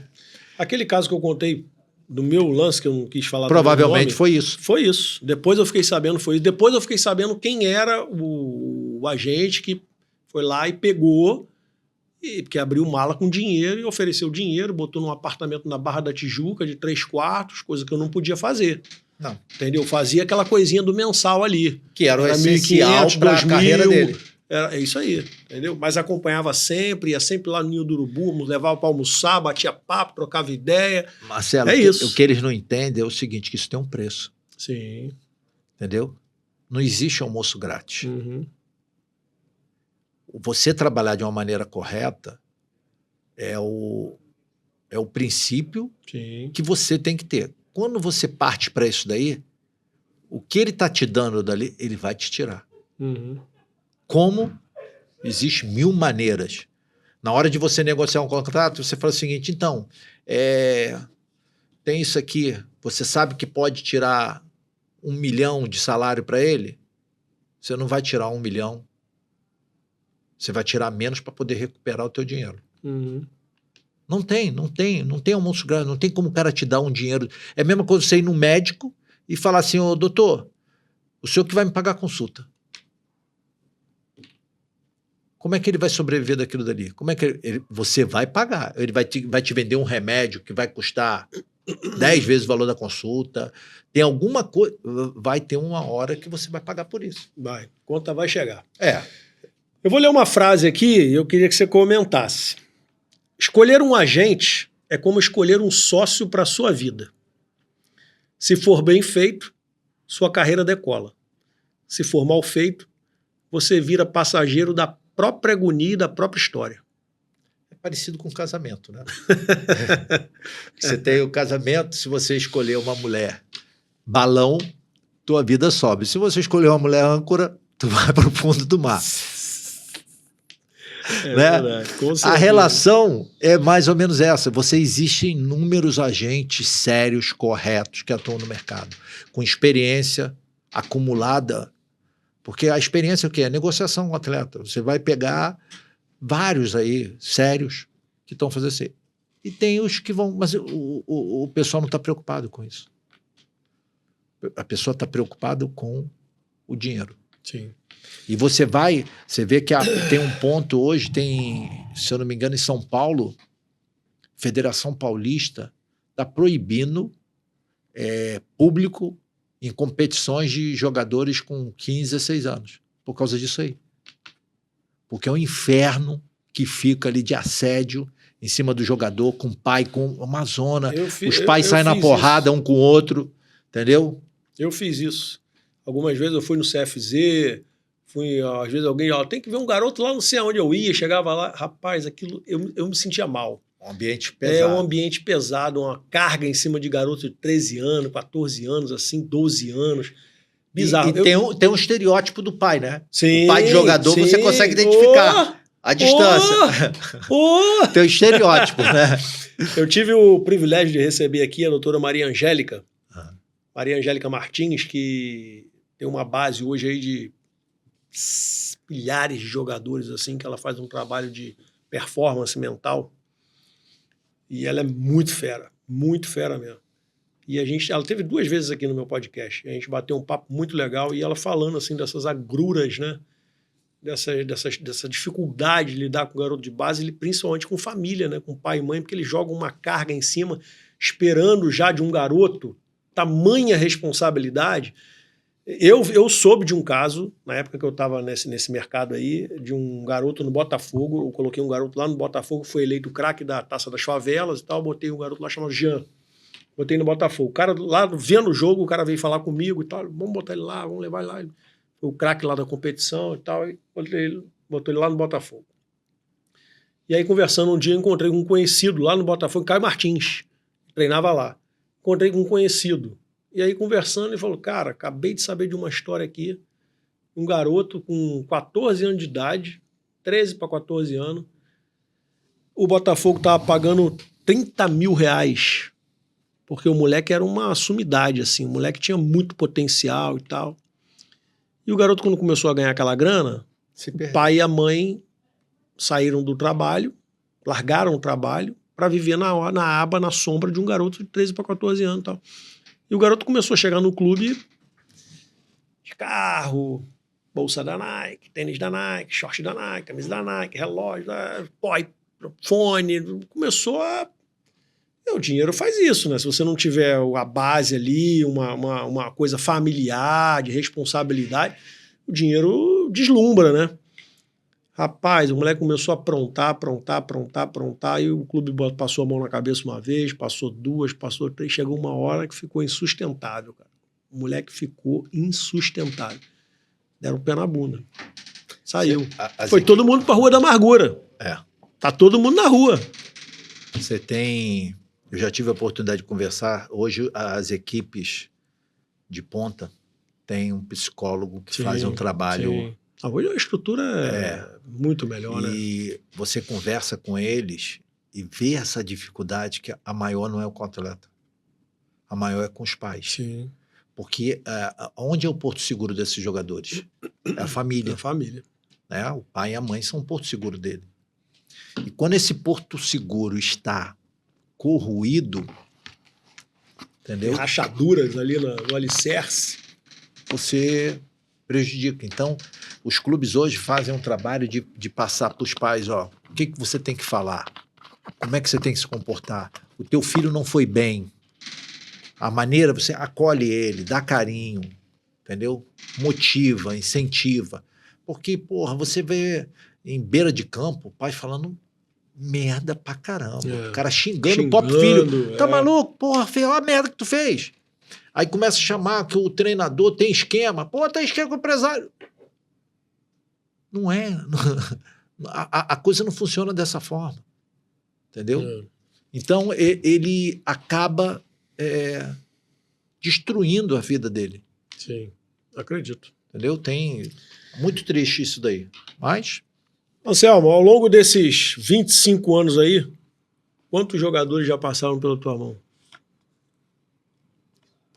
Aquele caso que eu contei do meu lance, que eu não quis falar. Provavelmente foi isso. Foi isso. Depois eu fiquei sabendo, foi isso. Depois eu fiquei sabendo quem era o agente que foi lá e pegou, porque abriu mala com dinheiro e ofereceu dinheiro, botou num apartamento na Barra da Tijuca de 3 quartos, coisa que eu não podia fazer. Não. Entendeu? Fazia aquela coisinha do mensal ali. Que era o essencial para a carreira dele. É isso aí, entendeu? Mas acompanhava sempre, ia sempre lá no Ninho do Urubu, levava para almoçar, batia papo, trocava ideia. Marcelo, isso. O que eles não entendem é o seguinte, que isso tem um preço. Sim. Entendeu? Não existe almoço grátis. Uhum. Você trabalhar de uma maneira correta é o princípio que você tem que ter. Quando você parte para isso daí, o que ele está te dando dali, ele vai te tirar. Uhum. Como? Existem 1000 maneiras. Na hora de você negociar um contrato, você fala o seguinte, então, tem isso aqui, você sabe que pode tirar 1 milhão de salário para ele? Você não vai tirar 1 milhão. Você vai tirar menos para poder recuperar o teu dinheiro. Uhum. Não tem almoço grande, não tem como o cara te dar um dinheiro. É a mesma coisa você ir no médico e falar assim, ô doutor, o senhor que vai me pagar a consulta. Como é que ele vai sobreviver daquilo dali? Como é que você vai pagar? Ele vai te vender um remédio que vai custar 10 vezes o valor da consulta. Tem alguma coisa... Vai ter uma hora que você vai pagar por isso. Vai. Conta vai chegar. Eu vou ler uma frase aqui e eu queria que você comentasse. Escolher um agente é como escolher um sócio para a sua vida. Se for bem feito, sua carreira decola. Se for mal feito, você vira passageiro da própria agonia e da própria história. É parecido com casamento, né? Você tem o casamento, se você escolher uma mulher balão, tua vida sobe. Se você escolher uma mulher âncora, tu vai para o fundo do mar. Né? Verdade, com certeza. A relação é mais ou menos essa. Existem inúmeros agentes sérios, corretos, que atuam no mercado, com experiência acumulada. Porque a experiência é o quê? É negociação com o atleta. Você vai pegar vários aí, sérios, que estão fazendo assim. E tem os que vão... Mas o pessoal não está preocupado com isso. A pessoa está preocupada com o dinheiro. Sim. E você vê que tem um ponto hoje, se eu não me engano, em São Paulo, Federação Paulista está proibindo público em competições de jogadores com 15, 16 anos, por causa disso aí. Porque é um inferno que fica ali de assédio em cima do jogador, com o pai, com uma zona. Os pais saem na porrada um com o outro, entendeu? Eu fiz isso. Algumas vezes eu fui no CFZ, às vezes alguém, tem que ver um garoto lá, não sei aonde eu ia, chegava lá, rapaz, aquilo, eu me sentia mal. Um ambiente pesado. É um ambiente pesado, uma carga em cima de garoto de 13 anos, 14 anos, assim, 12 anos. Bizarro. E tem um estereótipo do pai, né? Sim, o pai de jogador, você consegue identificar a distância. Tem um estereótipo, né? Eu tive o privilégio de receber aqui a doutora Maria Angélica, Maria Angélica Martins, que tem uma base hoje aí de milhares de jogadores, assim, que ela faz um trabalho de performance mental. E ela é muito fera mesmo. E ela teve 2 vezes aqui no meu podcast. A gente bateu um papo muito legal e ela falando, assim, dessas agruras, né? Dessa dificuldade de lidar com o garoto de base, principalmente com família, né? Com pai e mãe, porque eles jogam uma carga em cima, esperando já de um garoto tamanha responsabilidade. Eu soube de um caso, na época que eu estava nesse mercado aí, de um garoto no Botafogo. Eu coloquei um garoto lá no Botafogo, foi eleito o craque da Taça das Favelas e tal. Botei um garoto lá chamado Jean. Botei no Botafogo. O cara lá, vendo o jogo, o cara veio falar comigo e tal. Vamos botar ele lá, vamos levar ele lá. Foi o craque lá da competição e tal. E botou ele lá no Botafogo. E aí, conversando um dia, encontrei com um conhecido lá no Botafogo, Caio Martins. Treinava lá. Encontrei com um conhecido. E aí, conversando, ele falou, cara, acabei de saber de uma história aqui. Um garoto com 14 anos de idade, 13 para 14 anos. O Botafogo estava pagando 30 mil reais, porque o moleque era uma sumidade, assim. O moleque tinha muito potencial e tal. E o garoto, quando começou a ganhar aquela grana, o pai e a mãe saíram do trabalho, largaram o trabalho para viver na aba, na sombra de um garoto de 13 para 14 anos e tal. E o garoto começou a chegar no clube de carro, bolsa da Nike, tênis da Nike, short da Nike, camisa da Nike, relógio, fone. Começou a... O dinheiro faz isso, né? Se você não tiver a base ali, uma coisa familiar, de responsabilidade, o dinheiro deslumbra, né? Rapaz, o moleque começou a aprontar, e o clube passou a mão na cabeça uma vez, passou 2, passou 3, chegou uma hora que ficou insustentável, cara. O moleque ficou insustentável. Deram o pé na bunda. Saiu. Foi todo mundo pra Rua da Amargura. Tá todo mundo na rua. Você tem... Eu já tive a oportunidade de conversar. Hoje, as equipes de ponta têm um psicólogo que faz um trabalho... Sim. Hoje a estrutura é muito melhor, né? E você conversa com eles e vê essa dificuldade, que a maior não é com o atleta. A maior é com os pais. Sim. Porque onde é o porto seguro desses jogadores? É a família. É a família. Né? O pai e a mãe são o porto seguro dele. E quando esse porto seguro está corroído, entendeu? Rachaduras ali no alicerce. Você prejudica. Então, os clubes hoje fazem um trabalho de passar para os pais, ó, o que você tem que falar? Como é que você tem que se comportar? O teu filho não foi bem. A maneira, você acolhe ele, dá carinho, entendeu? Motiva, incentiva. Porque, porra, você vê em beira de campo o pai falando merda pra caramba. O cara xingando o próprio filho. Tá maluco? Porra, fez a merda que tu fez. Aí começa a chamar que o treinador tem esquema. Pô, tem esquema com o empresário. Não é. A coisa não funciona dessa forma. Entendeu? Então, ele acaba destruindo a vida dele. Sim, acredito. Entendeu? Tem... Muito triste isso daí. Mas... Anselmo, ao longo desses 25 anos aí, quantos jogadores já passaram pela tua mão?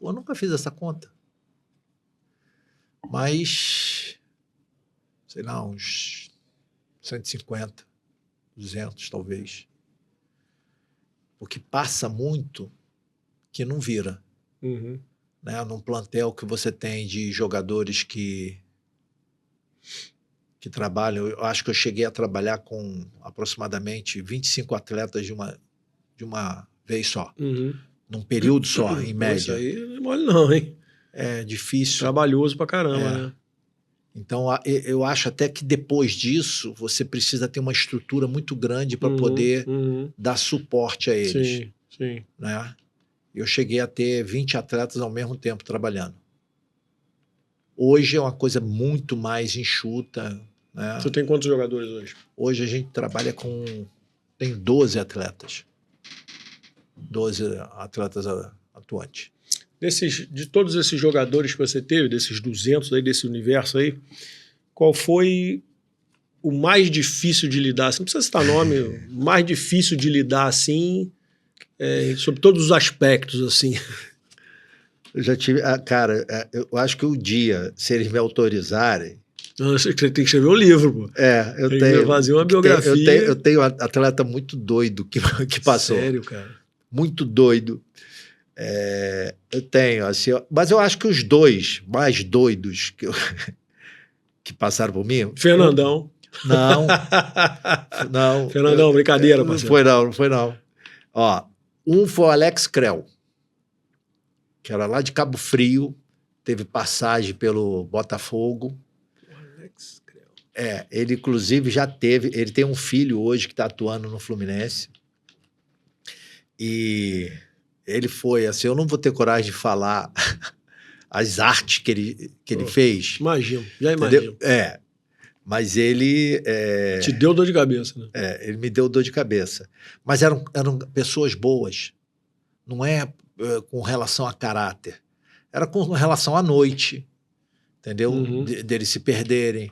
Eu nunca fiz essa conta. Mas, sei lá, uns 150, 200 talvez. Porque passa muito que não vira. Uhum. Né? Num plantel que você tem de jogadores que trabalham, eu acho que eu cheguei a trabalhar com aproximadamente 25 atletas de uma vez só. Uhum. Num período só, em média. Isso aí não é mole não, hein? É difícil. Trabalhoso pra caramba, né? Então, eu acho até que depois disso, você precisa ter uma estrutura muito grande para poder dar suporte a eles. Sim, sim. Né? Eu cheguei a ter 20 atletas ao mesmo tempo trabalhando. Hoje é uma coisa muito mais enxuta. Né? Você tem quantos jogadores hoje? Hoje a gente trabalha com... Tem 12 atletas. 12 atletas atuantes. De todos esses jogadores que você teve, desses 200 aí, desse universo aí, qual foi o mais difícil de lidar? Você não precisa citar nome, o mais difícil de lidar assim, sobre todos os aspectos, assim. Eu já tive... cara, eu acho que um dia, se eles me autorizarem... Você tem que escrever um livro, pô. Eu tem tenho... que fazer uma biografia. Eu tenho um atleta muito doido que passou. Sério, cara? Muito doido. Eu tenho, assim... Mas eu acho que os dois mais doidos que passaram por mim... Fernandão. Não. Fernandão, brincadeira, parceiro. Não foi não. Ó, um foi o Alex Creu, que era lá de Cabo Frio, teve passagem pelo Botafogo. Alex Creu. Ele inclusive já teve, ele tem um filho hoje que está atuando no Fluminense. E ele foi, assim, eu não vou ter coragem de falar as artes que ele fez. Imagino, já imagino. Entendeu? Mas ele... Te deu dor de cabeça, né? Ele me deu dor de cabeça. Mas eram pessoas boas. Não é com relação a caráter. Era com relação à noite. Entendeu? Uhum. Deles se perderem.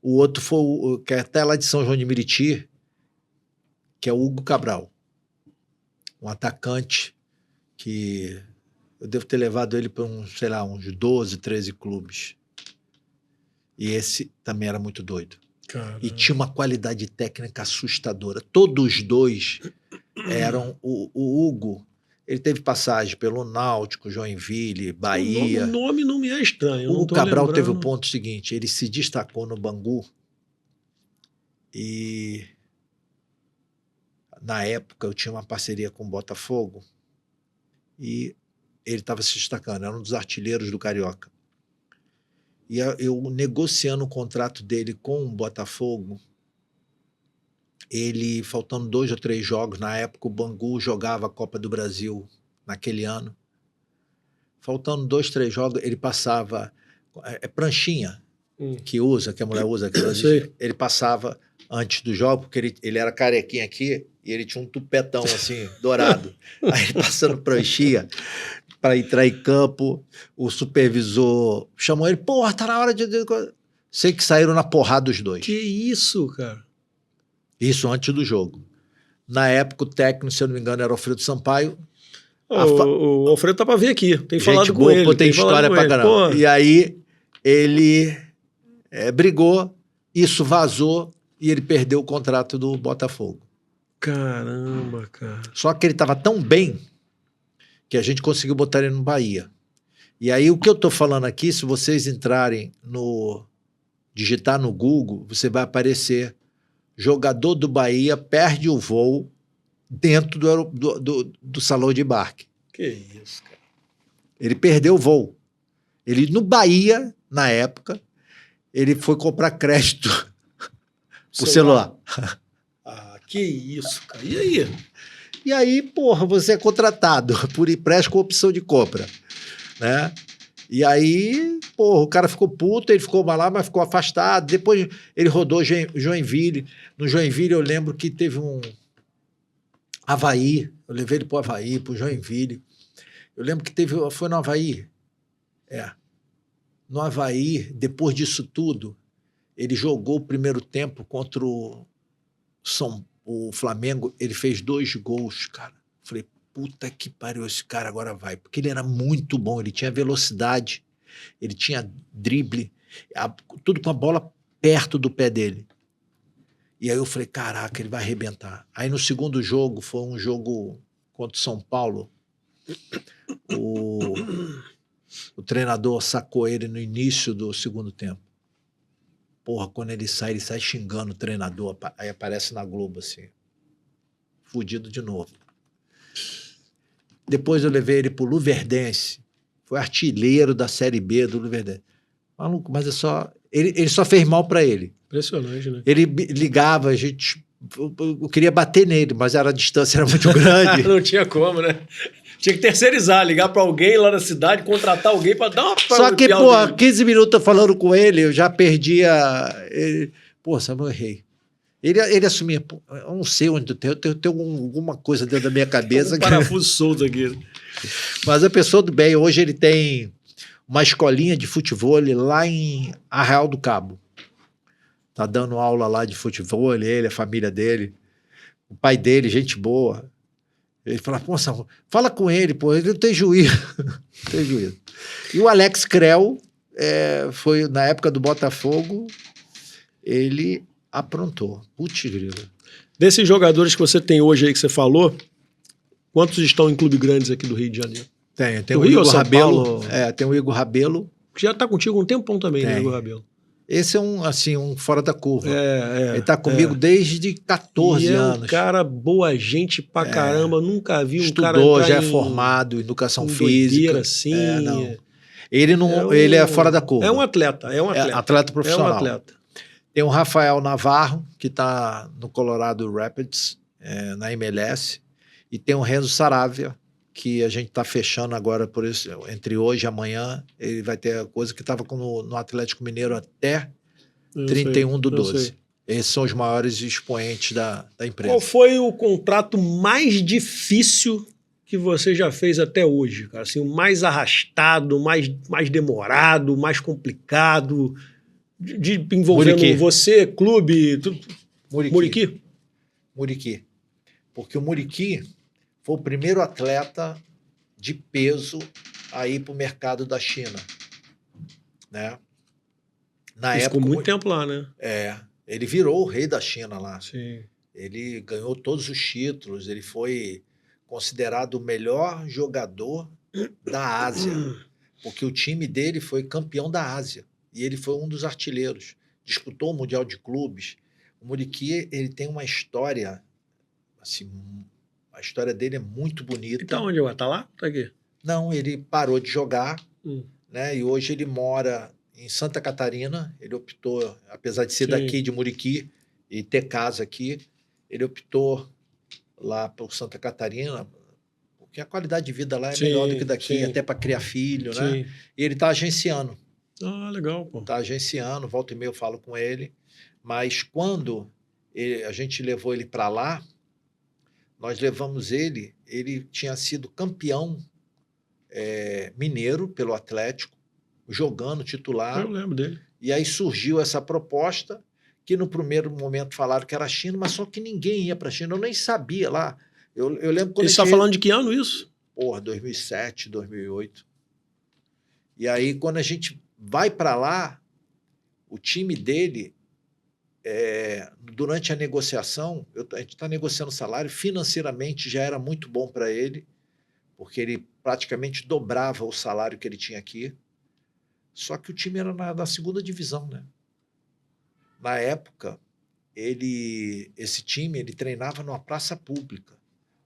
O outro foi, que é até lá de São João de Meriti, que é o Hugo Cabral. Um atacante que eu devo ter levado ele para uns 12, 13 clubes. E esse também era muito doido. Caramba. E tinha uma qualidade técnica assustadora. Todos os dois eram... O Hugo, ele teve passagem pelo Náutico, Joinville, Bahia. O nome não me é estranho. O Cabral teve o ponto seguinte, ele se destacou no Bangu e na época eu tinha uma parceria com o Botafogo e ele estava se destacando, era um dos artilheiros do Carioca. E eu negociando o contrato dele com o Botafogo, ele, faltando 2 ou 3 jogos, na época o Bangu jogava a Copa do Brasil naquele ano, faltando 2, 3 jogos, ele passava, pranchinha que a mulher usa, ele passava antes do jogo, porque ele era carequinha aqui, e ele tinha um tupetão assim, dourado, aí passando pranchinha, para entrar em campo, o supervisor chamou ele, porra, tá na hora de... Sei que saíram na porrada os dois. Que isso, cara? Isso antes do jogo. Na época, o técnico, se eu não me engano, era o Alfredo Sampaio. O Alfredo tá para vir aqui, tem falado boa, com ele. Pô, tem história pra caramba. E aí, ele brigou, isso vazou, e ele perdeu o contrato do Botafogo. Caramba, cara. Só que ele tava tão bem que a gente conseguiu botar ele no Bahia. E aí, o que eu tô falando aqui, se vocês entrarem digitar no Google, você vai aparecer jogador do Bahia perde o voo dentro do salão de embarque. Que isso, cara. Ele perdeu o voo. Ele, no Bahia, na época, ele foi comprar crédito pro celular. Que isso, cara. E aí? E aí, porra, você é contratado por empréstimo com opção de compra, né? E aí, porra, o cara ficou puto, ele ficou lá, mas ficou afastado. Depois ele rodou Joinville. No Joinville eu lembro que teve um Avaí. Eu levei ele pro Avaí, pro Joinville. Eu lembro que foi no Avaí. No Avaí, depois disso tudo, ele jogou o primeiro tempo contra o Flamengo, ele fez 2 gols, cara. Falei, puta que pariu, esse cara agora vai. Porque ele era muito bom, ele tinha velocidade, ele tinha drible, tudo com a bola perto do pé dele. E aí eu falei, caraca, ele vai arrebentar. Aí no segundo jogo, foi um jogo contra o São Paulo, o treinador sacou ele no início do segundo tempo. Porra, quando ele sai xingando o treinador, aí aparece na Globo assim, fudido de novo. Depois eu levei ele pro Luverdense, foi artilheiro da Série B do Luverdense. Maluco, mas ele só fez mal pra ele. Impressionante, né? Ele ligava, eu queria bater nele, mas a distância era muito grande. Não tinha como, né? Tinha que terceirizar, ligar pra alguém lá na cidade, contratar alguém pra dar uma... Só que, pô, 15 minutos falando com ele, eu já perdia... Pô, sabe, eu errei. Ele assumia, pô, eu não sei onde eu tenho alguma coisa dentro da minha cabeça. Um parafuso solto aqui. Mas a pessoa do bem, hoje ele tem uma escolinha de futebol lá em Arraial do Cabo. Tá dando aula lá de futebol, ele, a família dele. O pai dele, gente boa. Ele falava, pô, Samuel, fala com ele, pô, ele não tem juízo. Não tem juízo. E o Alex Creu, foi na época do Botafogo, ele aprontou. Putz, grilo. Desses jogadores que você tem hoje aí que você falou, quantos estão em clube grandes aqui do Rio de Janeiro? Tem Do o Rio ou Igor São Rabelo. Paulo? Tem o Igor Rabelo. Que já tá contigo um tempão também, né, Tem. Igor Rabelo? Esse é um fora da curva. Ele tá comigo desde 14 anos. É um cara boa gente pra caramba. Nunca vi um cara Estudou, entrar já é formado em educação física. Assim. Não. Ele não, ele é fora da curva. É um atleta. Atleta profissional. É um atleta. Tem o Rafael Navarro, que está no Colorado Rapids, na MLS. E tem o Renzo Saravia, que a gente está fechando agora, por isso, entre hoje e amanhã, ele vai ter a coisa que estava no Atlético Mineiro até 31/12. Esses são os maiores expoentes da empresa. Qual foi o contrato mais difícil que você já fez até hoje, cara? Assim, o mais arrastado, mais demorado, mais complicado, envolvendo Muriqui. você, clube, tudo. Muriqui? Muriqui. Porque o Muriqui foi o primeiro atleta de peso a ir para o mercado da China. Né? Ele ficou muito tempo lá, né? Ele virou o rei da China lá. Sim. Ele ganhou todos os títulos, ele foi considerado o melhor jogador da Ásia, porque o time dele foi campeão da Ásia e ele foi um dos artilheiros. Disputou o Mundial de Clubes. O Muriqui, ele tem uma história, assim, a história dele é muito bonita. Então, onde ele tá lá? Tá aqui? Não, ele parou de jogar, né? E hoje ele mora em Santa Catarina. Ele optou, apesar de ser daqui de Muriqui e ter casa aqui, ele optou lá por Santa Catarina, porque a qualidade de vida lá é melhor do que daqui, até para criar filho, né? E ele está agenciando. Ah, legal, pô. Está agenciando, volta e meia eu falo com ele. Mas quando a gente levou ele para lá, nós levamos ele tinha sido campeão mineiro pelo Atlético, jogando titular. Eu lembro dele. E aí surgiu essa proposta, que no primeiro momento falaram que era a China, mas só que ninguém ia para a China, eu nem sabia lá. Eu lembro quando... Você está falando de que ano isso? 2007, 2008. E aí, quando a gente vai para lá, o time dele, durante a negociação, a gente está negociando salário, financeiramente já era muito bom para ele, porque ele praticamente dobrava o salário que ele tinha aqui. Só que o time era na segunda divisão, né? Na época, esse time treinava numa praça pública.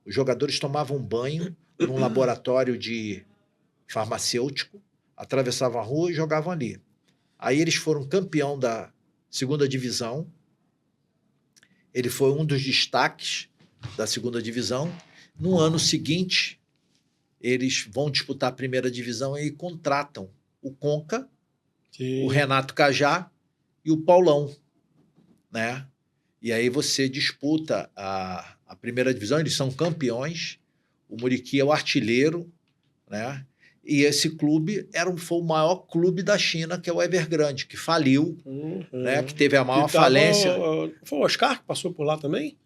Os jogadores tomavam banho num laboratório de farmacêutico, atravessavam a rua e jogavam ali. Aí eles foram campeão da segunda divisão. Ele foi um dos destaques da segunda divisão. No ano seguinte, eles vão disputar a primeira divisão e contratam o Conca, o Renato Cajá e o Paulão, né? E aí você disputa a primeira divisão, eles são campeões, o Muriqui é o artilheiro, né? E esse clube foi o maior clube da China, que é o Evergrande, que faliu, né? Que teve a maior falência. Foi o Oscar que passou por lá também?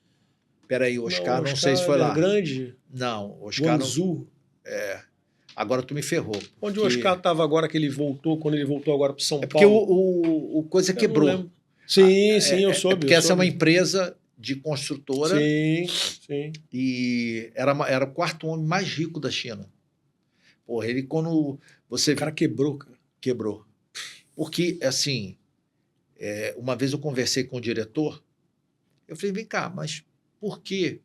Peraí, o Oscar, não sei se foi lá. Evergrande? Não, o Oscar Guangzhou. Agora tu me ferrou. Onde o Oscar estava agora que ele voltou, quando ele voltou agora para São Paulo? Porque o coisa quebrou. Sim, eu soube. Porque essa é uma empresa de construtora. Sim. E era o quarto homem mais rico da China. Porra, ele quando você... O cara quebrou, cara. Quebrou. Porque, assim, uma vez eu conversei com o diretor, eu falei, vem cá, mas por que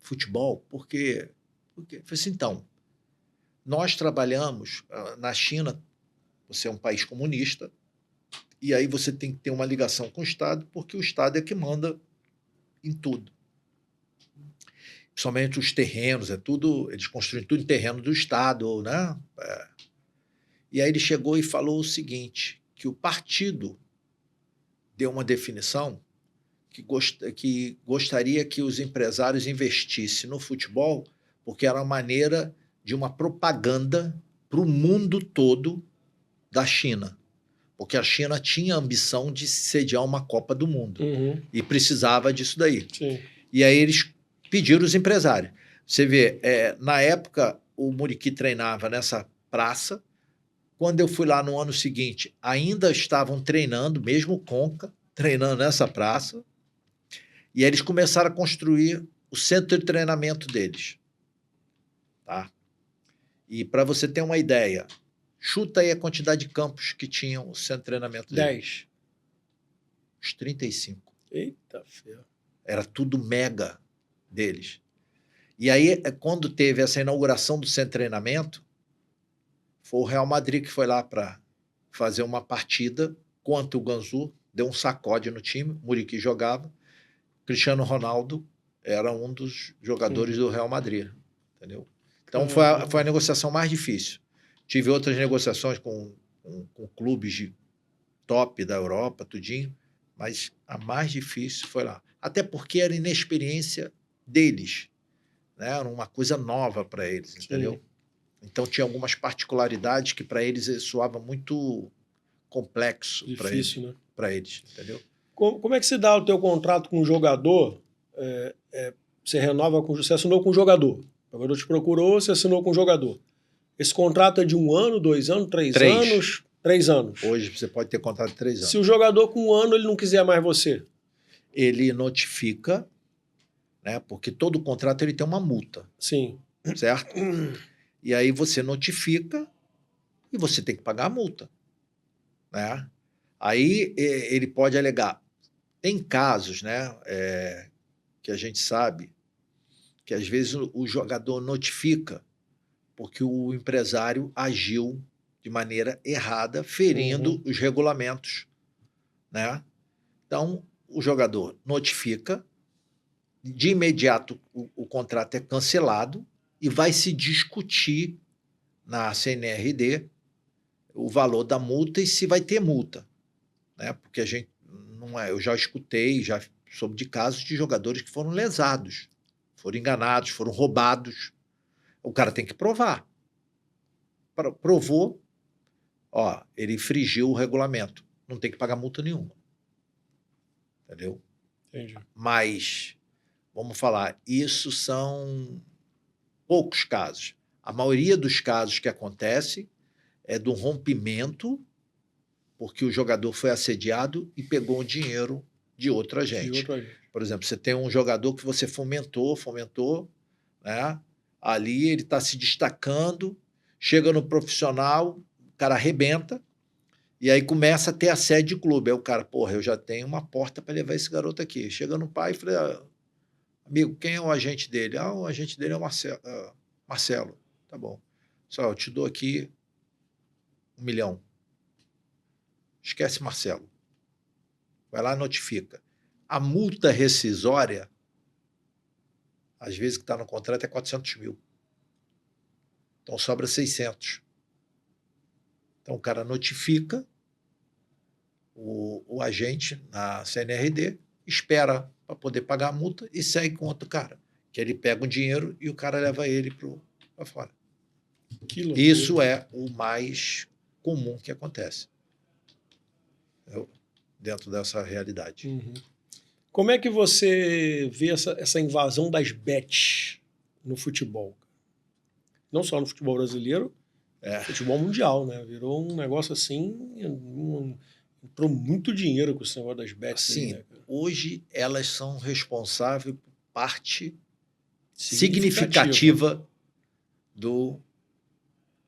futebol? Por quê? Eu falei assim, então, nós trabalhamos na China, você é um país comunista, e aí você tem que ter uma ligação com o Estado, porque o Estado é que manda em tudo. Somente os terrenos, eles construem tudo em terreno do Estado, né? E aí ele chegou e falou o seguinte, que o partido deu uma definição que gostaria que os empresários investissem no futebol, porque era uma maneira de uma propaganda para o mundo todo da China. Porque a China tinha a ambição de sediar uma Copa do Mundo. E precisava disso daí. Sim. E aí eles pediram os empresários. Você vê, na época, o Muriqui treinava nessa praça. Quando eu fui lá no ano seguinte, ainda estavam treinando, mesmo o Conca, treinando nessa praça. E aí eles começaram a construir o centro de treinamento deles. Tá? E para você ter uma ideia, chuta aí a quantidade de campos que tinham o centro de treinamento deles. 10. Os 35. Eita, ferro. Era tudo mega deles. E aí, quando teve essa inauguração do centro de treinamento, foi o Real Madrid que foi lá para fazer uma partida contra o Guangzhou, deu um sacode no time, o Muriqui jogava, Cristiano Ronaldo era um dos jogadores do Real Madrid, entendeu? Então foi a negociação mais difícil. Tive outras negociações com clubes de top da Europa, tudinho, mas a mais difícil foi lá. Até porque era inexperiência deles, né? Era uma coisa nova para eles, entendeu? Sim. Então tinha algumas particularidades que para eles soava muito complexo para eles, né? Para eles, entendeu? Como é que se dá o teu contrato com o jogador? Você renova com, você assinou com o jogador. O jogador te procurou, você assinou com o jogador. Esse contrato é de 1 ano, 2 anos, 3 anos? 3 anos. Hoje você pode ter contrato de 3 anos. Se o jogador com 1 ano ele não quiser mais você? Ele notifica, né? Porque todo contrato ele tem uma multa. Sim. Certo? E aí você notifica e você tem que pagar a multa, né? Aí ele pode alegar. Tem casos, né? Que a gente sabe que às vezes o jogador notifica porque o empresário agiu de maneira errada, ferindo os regulamentos, né? Então, o jogador notifica, de imediato o contrato é cancelado e vai se discutir na CNRD o valor da multa e se vai ter multa, né? Porque a gente não eu já escutei, já soube de casos de jogadores que foram lesados, foram enganados, foram roubados. O cara tem que provar. Provou, ele infringiu o regulamento. Não tem que pagar multa nenhuma. Entendeu? Entendi. Mas, vamos falar, isso são poucos casos. A maioria dos casos que acontece é do rompimento, porque o jogador foi assediado e pegou o dinheiro de outra gente. Por exemplo, você tem um jogador que você fomentou, né? Ali ele está se destacando, chega no profissional, o cara arrebenta, e aí começa a ter assédio de clube. Aí o cara, porra, eu já tenho uma porta para levar esse garoto aqui. Chega no pai e fala, amigo, quem é o agente dele? O agente dele é o Marcelo. Tá bom. Só, eu te dou aqui 1 milhão. Esquece Marcelo. Vai lá e notifica. A multa rescisória, às vezes que está no contrato, é 400 mil. Então sobra 600. Então o cara notifica o agente na CNRD, espera para poder pagar a multa e segue com outro cara. Que ele pega o dinheiro e o cara leva ele para fora. Isso é o mais comum que acontece dentro dessa realidade. Uhum. Como é que você vê essa invasão das bets no futebol? Não só no futebol brasileiro, futebol mundial, né? Virou um negócio assim, entrou muito dinheiro com esse negócio das bets. Sim, né, hoje elas são responsáveis por parte significativa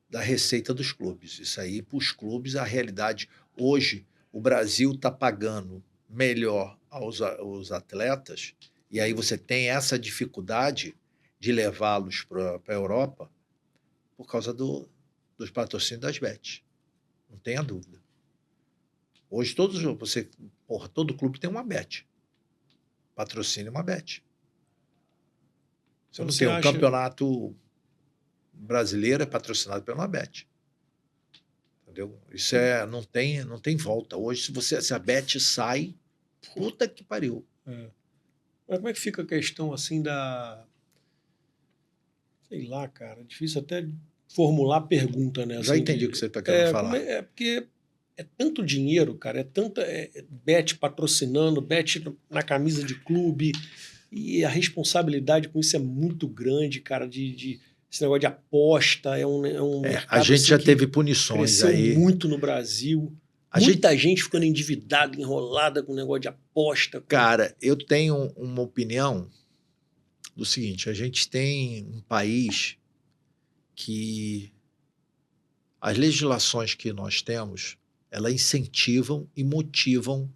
da receita dos clubes. Isso aí, para os clubes, a realidade. Hoje, o Brasil está pagando melhor aos atletas, e aí você tem essa dificuldade de levá-los para a Europa por causa dos patrocínios das bets. Não tenha dúvida. Hoje, todo clube tem uma bet. Patrocínio uma bet. Você não tem um campeonato brasileiro é patrocinado pela bet. Entendeu? Isso não tem volta. Hoje, se a bet sai, puta que pariu. Mas como é que fica a questão assim da... Sei lá, cara, difícil até formular a pergunta, né? Já assim, entendi o que você está querendo falar. Porque é tanto dinheiro, cara, é tanta bet patrocinando, bet na camisa de clube. E a responsabilidade com isso é muito grande, cara, esse negócio de aposta. É um mercado A gente assim, já que teve punições cresceu aí. muito no Brasil. Muita gente ficando endividada, enrolada com o negócio de aposta. Cara, eu tenho uma opinião do seguinte: a gente tem um país que as legislações que nós temos, elas incentivam e motivam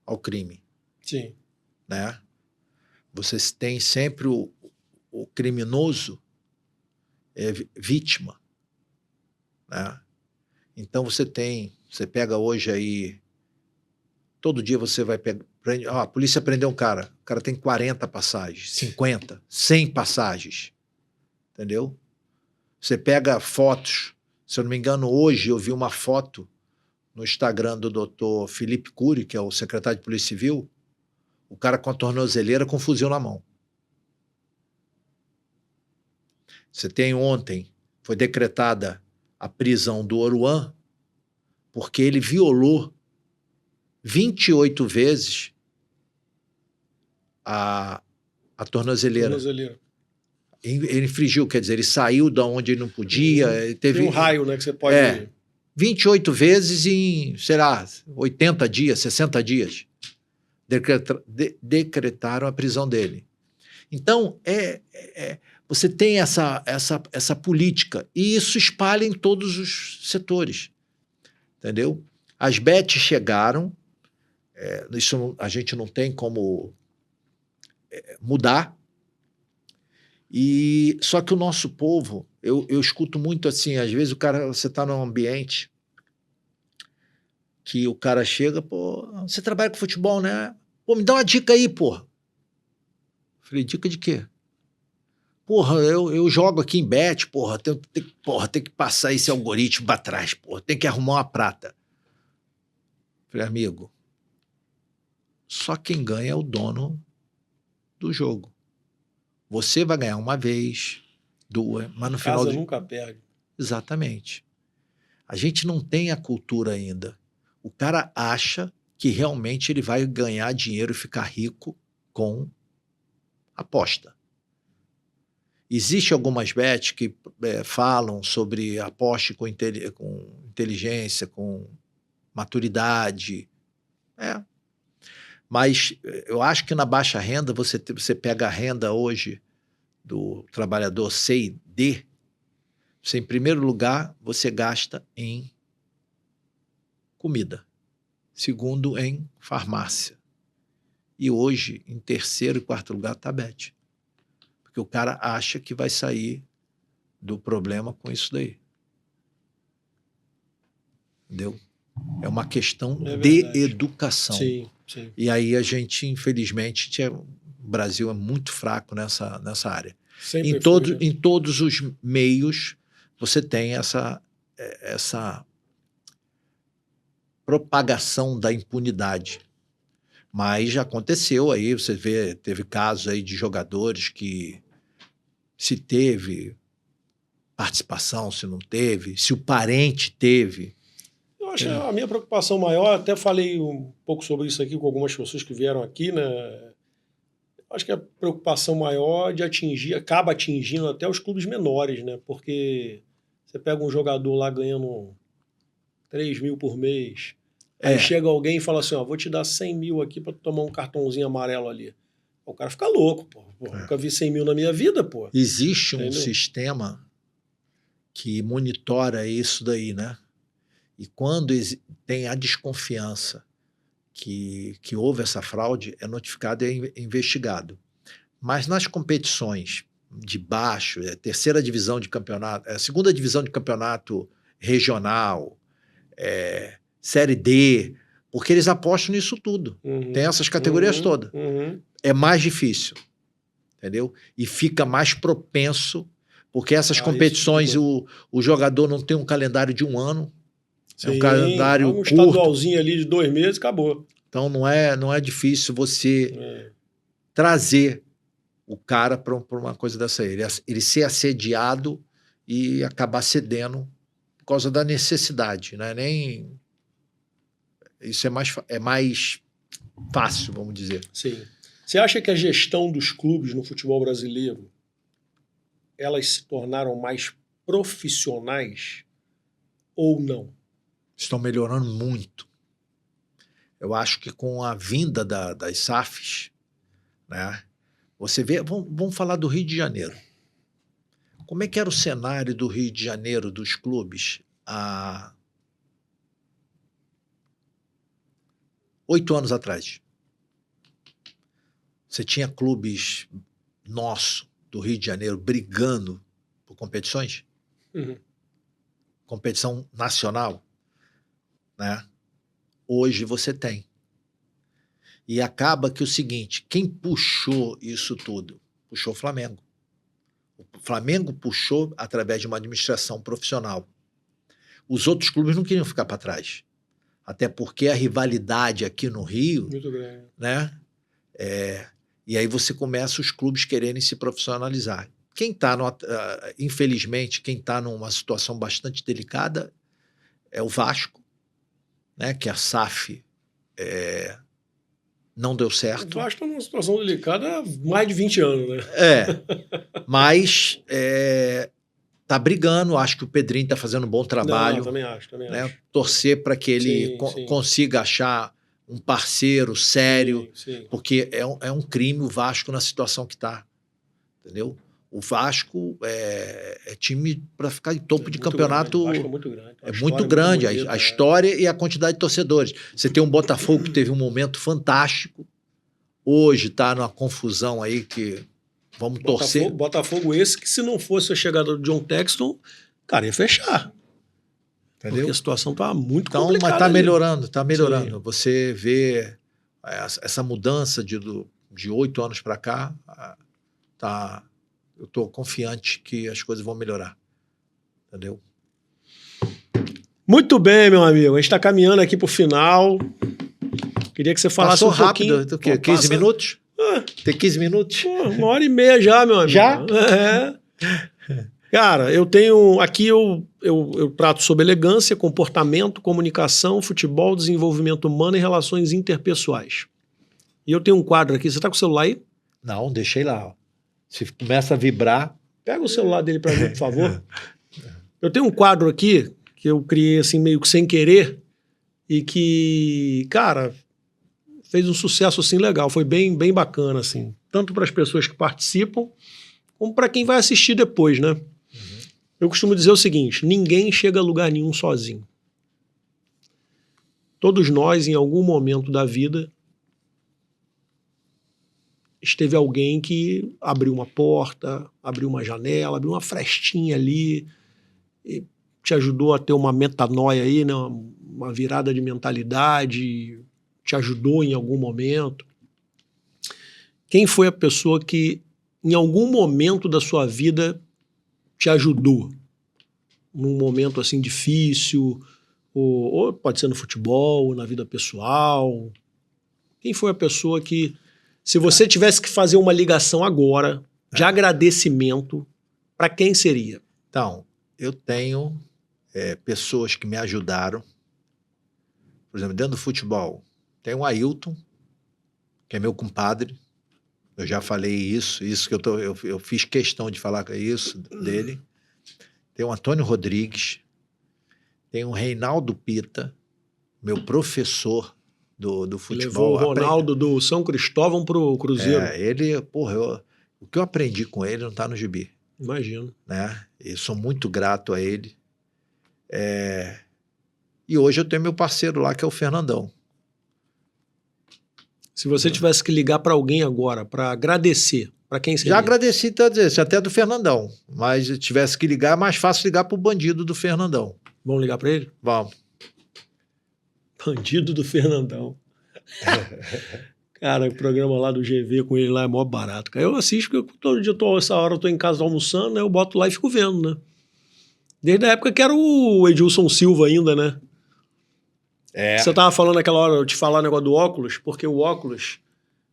ao crime. Sim. Né? Você tem sempre o criminoso vítima. Né? Então você pega hoje aí, todo dia você vai pegar, a polícia prendeu um cara, o cara tem 40 passagens, 50, 100 passagens, entendeu? Você pega fotos, se eu não me engano, hoje eu vi uma foto no Instagram do doutor Felipe Cury, que é o secretário de Polícia Civil, o cara com a tornozeleira com fuzil na mão. Você tem ontem, foi decretada a prisão do Oruan, porque ele violou 28 vezes a tornozeleira. Ele infringiu, quer dizer, ele saiu de onde ele não podia. Tem um raio, né, que você pode... 28 vezes em, sei lá, 80 dias, 60 dias. Decretaram a prisão dele. Então, você tem essa política, e isso espalha em todos os setores. Entendeu? As bets chegaram, isso a gente não tem como mudar, só que o nosso povo, eu escuto muito assim, às vezes você está num ambiente que o cara chega, pô, você trabalha com futebol, né? Pô, me dá uma dica aí, porra. Falei, dica de quê? Porra, eu jogo aqui em bet, porra, tem que passar esse algoritmo para trás, porra, tem que arrumar uma prata. Falei, amigo, só quem ganha é o dono do jogo. Você vai ganhar uma vez, duas, mas no final... Casa nunca perde. Exatamente. A gente não tem a cultura ainda. O cara acha que realmente ele vai ganhar dinheiro e ficar rico com aposta. Existem algumas bets que falam sobre aposte com inteligência, com maturidade. Mas eu acho que na baixa renda, você pega a renda hoje do trabalhador C e D, você, em primeiro lugar, você gasta em comida. Segundo, em farmácia. E hoje, em terceiro e quarto lugar, está a bet. Porque o cara acha que vai sair do problema com isso daí. Entendeu? É uma questão de educação. Sim, sim. E aí a gente, infelizmente, o Brasil é muito fraco nessa área. Em todos os meios, você tem essa propagação da impunidade. Mas já aconteceu aí, você vê, teve casos aí de jogadores que se teve participação, se não teve, se o parente teve. Eu acho que a minha preocupação maior, até falei um pouco sobre isso aqui com algumas pessoas que vieram aqui, né? Acho que a preocupação maior acaba atingindo até os clubes menores, né? Porque você pega um jogador lá ganhando 3 mil por mês, aí chega alguém e fala assim, ó, vou te dar 100 mil aqui para tomar um cartãozinho amarelo ali. O cara fica louco, pô. Nunca vi 100 mil na minha vida, pô. Existe um sistema que monitora isso daí, né? E quando tem a desconfiança que houve essa fraude, é notificado e é investigado. Mas nas competições de baixo, terceira divisão de campeonato, segunda divisão de campeonato regional, Série D, porque eles apostam nisso tudo. Tem essas categorias todas. É mais difícil, entendeu? E fica mais propenso, porque essas competições o jogador não tem um calendário de um ano, é um calendário curto. Estadualzinho ali de 2 meses, acabou. Então não é difícil você trazer o cara para uma coisa dessa aí. Ele ser assediado e acabar cedendo por causa da necessidade, né? Isso é mais fácil, vamos dizer. Sim. Você acha que a gestão dos clubes no futebol brasileiro, elas se tornaram mais profissionais ou não? Estão melhorando muito. Eu acho que com a vinda das SAFs, né? Você vê, vamos falar do Rio de Janeiro. Como é que era o cenário do Rio de Janeiro, dos clubes, há 8 anos atrás? Você tinha clubes nossos do Rio de Janeiro brigando por competições? Uhum. Competição nacional, né? Hoje você tem. E acaba que o seguinte, quem puxou isso tudo? Puxou o Flamengo. O Flamengo puxou através de uma administração profissional. Os outros clubes não queriam ficar para trás. Até porque a rivalidade aqui no Rio, Muito grande. né? E aí você começa os clubes quererem se profissionalizar. Quem está, infelizmente, quem está numa situação bastante delicada é o Vasco, né? Que a SAF não deu certo. O Vasco está numa situação delicada há mais de 20 anos, né? Mas tá brigando, acho que o Pedrinho está fazendo um bom trabalho. Não, também acho. Né? Torcer para que ele consiga achar um parceiro sério, sim. Porque é um crime o Vasco na situação que está. Entendeu? O Vasco é time para ficar em topo de campeonato. O Vasco é muito grande. É muito grande a história e a quantidade de torcedores. Você tem um Botafogo que teve um momento fantástico. Hoje está numa confusão aí que vamos torcer. Botafogo esse que, se não fosse a chegada do John Texton, cara, ia fechar. Entendeu? Porque a situação está muito complicada. Mas está melhorando, está melhorando. Sim. Você vê essa mudança de 8 anos para cá, eu estou confiante que as coisas vão melhorar. Entendeu? Muito bem, meu amigo. A gente está caminhando aqui para o final. Queria que você falasse Passou um pouquinho. Rápido. O quê? 15 minutos? Tem 15 minutos? 1h30 já, meu amigo. Já? Cara, eu tenho... Aqui eu trato sobre elegância, comportamento, comunicação, futebol, desenvolvimento humano e relações interpessoais. E eu tenho um quadro aqui. Você tá com o celular aí? Não, deixei lá. Ó. Se começa a vibrar... Pega o celular dele para mim, por favor. Eu tenho um quadro aqui que eu criei assim meio que sem querer e que, cara, fez um sucesso assim legal. Foi bem bacana, assim. Tanto para as pessoas que participam como para quem vai assistir depois, né? Eu costumo dizer o seguinte: ninguém chega a lugar nenhum sozinho. Todos nós, em algum momento da vida, esteve alguém que abriu uma porta, abriu uma janela, abriu uma frestinha ali e te ajudou a ter uma metanoia aí, né? Uma virada de mentalidade, te ajudou em algum momento. Quem foi a pessoa que, em algum momento da sua vida, te ajudou? Num momento assim difícil, ou pode ser no futebol, ou na vida pessoal. Quem foi a pessoa que, se você tivesse que fazer uma ligação agora de agradecimento, para quem seria? Então, eu tenho pessoas que me ajudaram. Por exemplo, dentro do futebol, tem o Ailton, que é meu compadre. Eu já falei isso que eu fiz questão de falar isso dele. Tem o Antônio Rodrigues, tem o Reinaldo Pita, meu professor do futebol. Levou o Ronaldo do São Cristóvão pro Cruzeiro. Ele, porra, o que eu aprendi com ele não tá no gibi. Imagino. Né? E sou muito grato a ele. E hoje eu tenho meu parceiro lá, que é o Fernandão. Se você tivesse que ligar para alguém agora, para agradecer, para quem seria? Já agradeci até do Fernandão, mas se tivesse que ligar, é mais fácil ligar pro bandido do Fernandão. Vamos ligar para ele? Vamos. Bandido do Fernandão. Cara, o programa lá do GV com ele lá é mó barato. Cara. Eu assisto porque todo dia, essa hora eu tô em casa almoçando, né? Eu boto lá e fico vendo, né? Desde a época que era o Edilson Silva ainda, né? Você tava falando naquela hora, eu te falar o negócio do óculos, porque o óculos,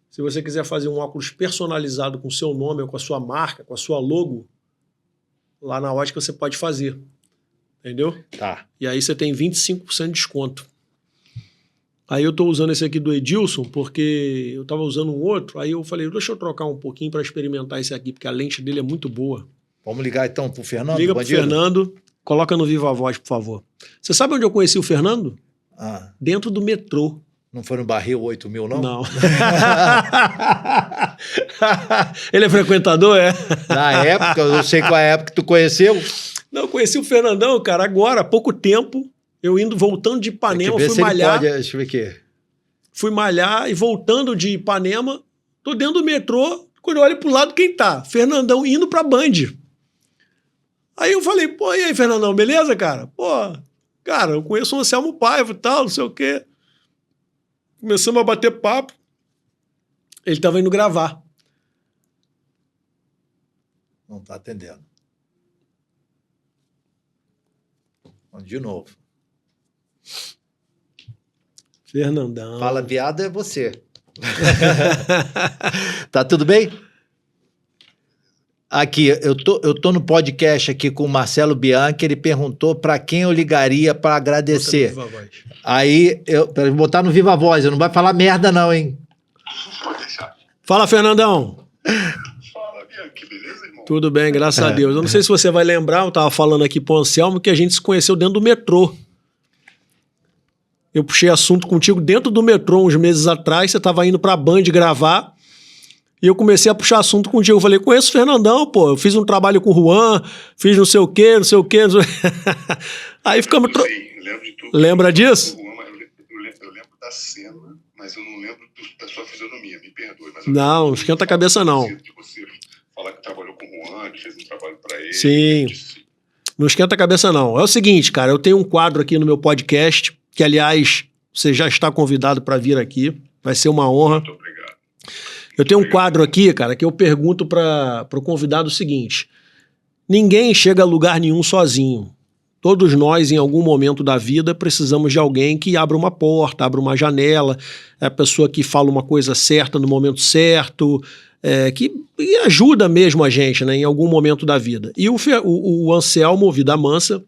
se você quiser fazer um óculos personalizado com o seu nome, ou com a sua marca, com a sua logo, lá na ótica você pode fazer. Entendeu? Tá. E aí você tem 25% de desconto. Aí eu tô usando esse aqui do Edilson, porque eu tava usando um outro, aí eu falei, deixa eu trocar um pouquinho para experimentar esse aqui, porque a lente dele é muito boa. Vamos ligar então pro Fernando, Liga pro bandido? Fernando, coloca no Viva Voz, por favor. Você sabe onde eu conheci o Fernando? Ah, Dentro do metrô. não foi no Barril 8000, não? Não. Ele é frequentador, é? Na época, eu não sei qual é a época que tu conheceu. Não, eu conheci o Fernandão, cara, agora, há pouco tempo, eu voltando de Ipanema, Tem que ver fui se ele malhar. pode, deixa eu ver aqui. Fui malhar e voltando de Ipanema, tô dentro do metrô, quando eu olho pro lado, quem tá? Fernandão indo pra Band. Aí eu falei, pô, e aí, Fernandão, beleza, cara? Pô, cara, eu conheço o Anselmo Paiva e tal, não sei o quê. Começamos a bater papo. Ele tava indo gravar. Não tá atendendo. Vamos de novo. Fernandão. Fala, viado, é você. Tá tudo bem? Aqui, eu tô no podcast aqui com o Marcelo Bianchi, ele perguntou para quem eu ligaria para agradecer. Aí, pra botar no Viva Voz, eu não vai falar merda não, hein? Pode deixar. Fala, Fernandão. Fala, Bianchi, beleza, irmão? Tudo bem, graças a Deus. Eu não sei se você vai lembrar, eu tava falando aqui pro Anselmo que a gente se conheceu dentro do metrô. Eu puxei assunto contigo dentro do metrô uns meses atrás, você tava indo pra Band gravar, e eu comecei a puxar assunto contigo. Eu falei, conheço o Fernandão, pô, eu fiz um trabalho com o Juan, fiz não sei o quê, não sei o quê. Não sei... Aí ficamos... Sim, lembro de tudo. Lembra disso? Eu lembro da cena, mas eu não lembro da sua fisionomia, me perdoe. Mas não esquenta a cabeça, não. De você falar que trabalhou com o Juan, que fez um trabalho pra ele. Sim. Não esquenta a cabeça, não. É o seguinte, cara, eu tenho um quadro aqui no meu podcast, que, aliás, você já está convidado para vir aqui. Vai ser uma honra. Muito obrigado. Eu tenho um quadro aqui, cara, que eu pergunto para o convidado o seguinte: ninguém chega a lugar nenhum sozinho. Todos nós, em algum momento da vida, precisamos de alguém que abra uma porta, abra uma janela, é a pessoa que fala uma coisa certa no momento certo, que ajuda mesmo a gente, né, em algum momento da vida. E o Anselmo, Vida Mansa,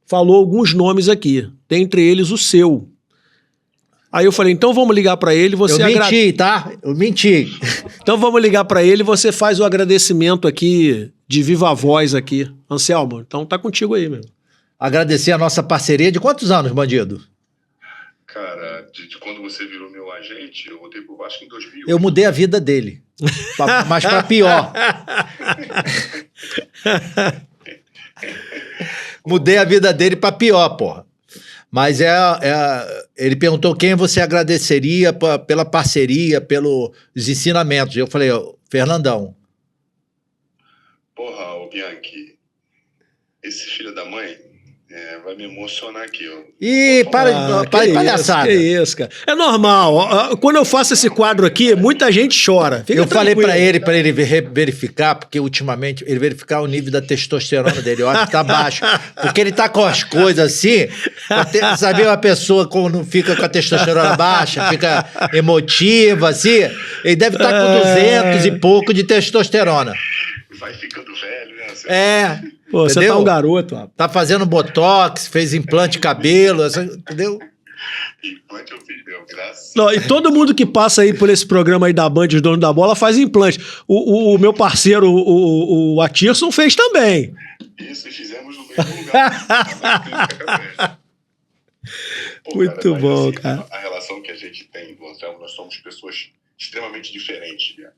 falou alguns nomes aqui, dentre eles o seu. Aí eu falei, então vamos ligar para ele, você... Eu menti, tá? Eu menti. Então vamos ligar para ele, você faz o agradecimento aqui, de viva voz aqui. Anselmo, então tá contigo aí, meu. Agradecer a nossa parceria de quantos anos, bandido? Cara, de quando você virou meu agente, eu voltei pro Vasco em 2000. Eu mudei a vida dele, mas para pior. Mudei a vida dele para pior, porra. Mas ele perguntou quem você agradeceria pela parceria, pelos ensinamentos. Eu falei, Fernandão. Porra, ô Bianchi, esse filho da mãe vai me emocionar aqui, ó. Ih, para de palhaçada. Que isso, cara. É normal. Quando eu faço esse quadro aqui, muita gente chora. Fica eu falei tranquilo. para ele verificar, porque ultimamente, ele verificar o nível da testosterona dele. Eu acho que tá baixo. Porque ele tá com as coisas assim. Sabe uma pessoa quando fica com a testosterona baixa, fica emotiva, assim? Ele deve estar com 200 e pouco de testosterona. Vai ficando velho, né? Pô, você tá um garoto, ó. Tá fazendo botox, fez implante de cabelo, entendeu? Implante eu fiz meu, graças. Não, e todo mundo que passa aí por esse programa aí da Band, os donos da bola, faz implante. O meu parceiro, o Atirson, fez também. Isso, fizemos no mesmo lugar. Muito cara, bom, assim, cara. A relação que a gente tem, Anselmo, nós somos pessoas extremamente diferentes, né?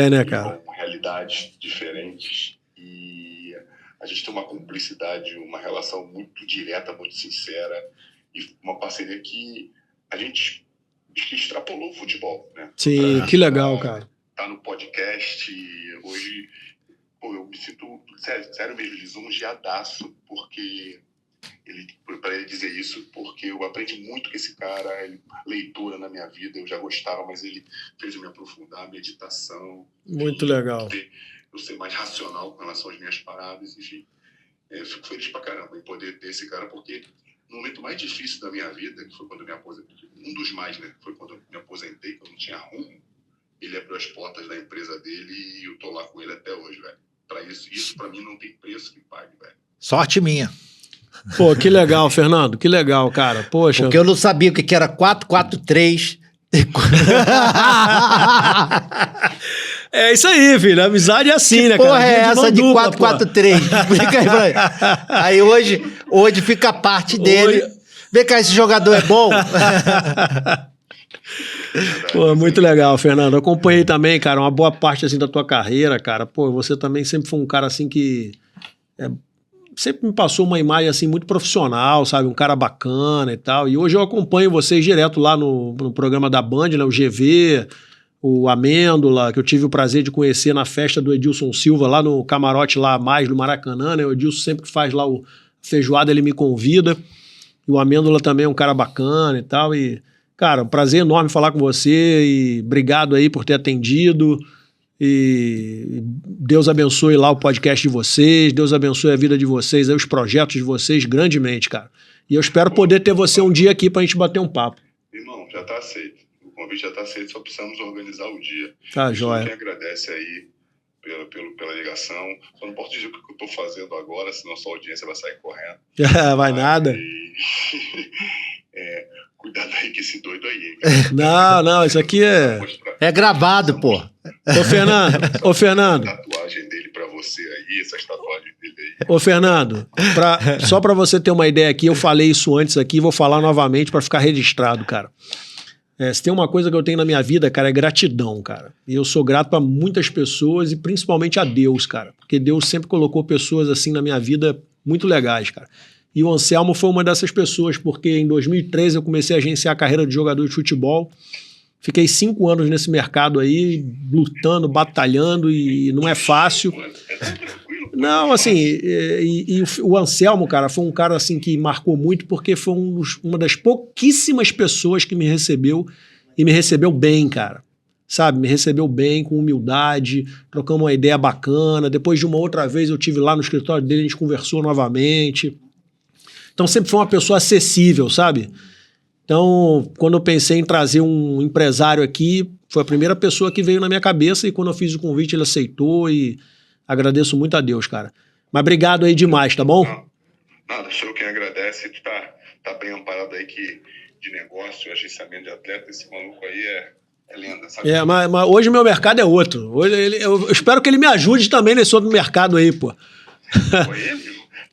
Né, cara? Com realidades diferentes. E a gente tem uma cumplicidade, uma relação muito direta, muito sincera. E uma parceria que a gente extrapolou o futebol, né? Sim, que legal, cara. Tá no podcast e hoje, pô, eu me sinto, sério mesmo, lisonjeadaço, porque para ele dizer isso, porque eu aprendi muito com esse cara, ele leitura na minha vida, eu já gostava, mas ele fez eu me aprofundar, a meditação. Muito legal. Eu ser mais racional com relação às minhas paradas, enfim. Eu fico feliz pra caramba em poder ter esse cara, porque no momento mais difícil da minha vida, que foi quando eu me aposentei, um dos mais, né, foi quando eu me aposentei, que eu não tinha rumo, ele abriu as portas da empresa dele e eu tô lá com ele até hoje, velho. Pra isso pra mim não tem preço que pague, velho. Sorte minha. Pô, que legal, Fernando, que legal, cara. Poxa. Porque eu não sabia o que era 4-4-3. É isso aí, filho. A amizade é assim, Que né, porra cara? é Vida de essa mão de dupla, 4-4-3? Explica aí pra mim. Aí hoje fica a parte dele. Hoje- Vem cá, esse jogador é bom? Pô, muito legal, Fernando. Eu acompanhei também, cara, uma boa parte assim da tua carreira, cara. Pô, você também sempre foi um cara assim que sempre me passou uma imagem assim muito profissional, sabe? Um cara bacana e tal. E hoje eu acompanho vocês direto lá no programa da Band, né? O GV, o Amêndola, que eu tive o prazer de conhecer na festa do Edilson Silva, lá no camarote lá mais do Maracanã, né? O Edilson sempre que faz lá o feijoada, ele me convida. E o Amêndola também é um cara bacana e tal. E, cara, um prazer enorme falar com você e obrigado aí por ter atendido. E Deus abençoe lá o podcast de vocês, Deus abençoe a vida de vocês, aí, os projetos de vocês grandemente, cara. E eu espero poder ter você um dia aqui pra gente bater um papo. Irmão, já tá aceito. O convite já tá aceito, só precisamos organizar o dia. Tá, Quem joia. agradece aí pela ligação. Só não posso dizer o que eu tô fazendo agora, senão sua audiência vai sair correndo. Vai nada. Cuidado aí com esse doido aí, hein? Não, isso aqui é... É gravado, pô. Ô, Fernando. Tatuagem dele pra você aí, essas tatuagens dele aí. Ô, Fernando, só pra você ter uma ideia aqui, eu falei isso antes aqui, vou falar novamente pra ficar registrado, cara. Se tem uma coisa que eu tenho na minha vida, cara, é gratidão, cara. E eu sou grato pra muitas pessoas e principalmente a Deus, cara. Porque Deus sempre colocou pessoas assim na minha vida muito legais, cara. E o Anselmo foi uma dessas pessoas, porque em 2013 eu comecei a agenciar a carreira de jogador de futebol. Fiquei 5 anos nesse mercado aí, lutando, batalhando, e não é fácil. Não, assim, e o Anselmo, cara, foi um cara assim que marcou muito, porque foi uma das pouquíssimas pessoas que me recebeu, e me recebeu bem, cara. Sabe, me recebeu bem, com humildade, trocamos uma ideia bacana. Depois de uma outra vez eu tive lá no escritório dele, a gente conversou novamente. Então sempre foi uma pessoa acessível, sabe? Então, quando eu pensei em trazer um empresário aqui, foi a primeira pessoa que veio na minha cabeça, e quando eu fiz o convite ele aceitou, e agradeço muito a Deus, cara. Mas obrigado aí demais, tá bom? Nada, sou eu quem agradece. Tu tá bem amparado aí que de negócio, agenciamento de atleta, esse maluco aí é lenda, sabe? Mas hoje meu mercado é outro. Hoje eu espero que ele me ajude também nesse outro mercado aí, pô.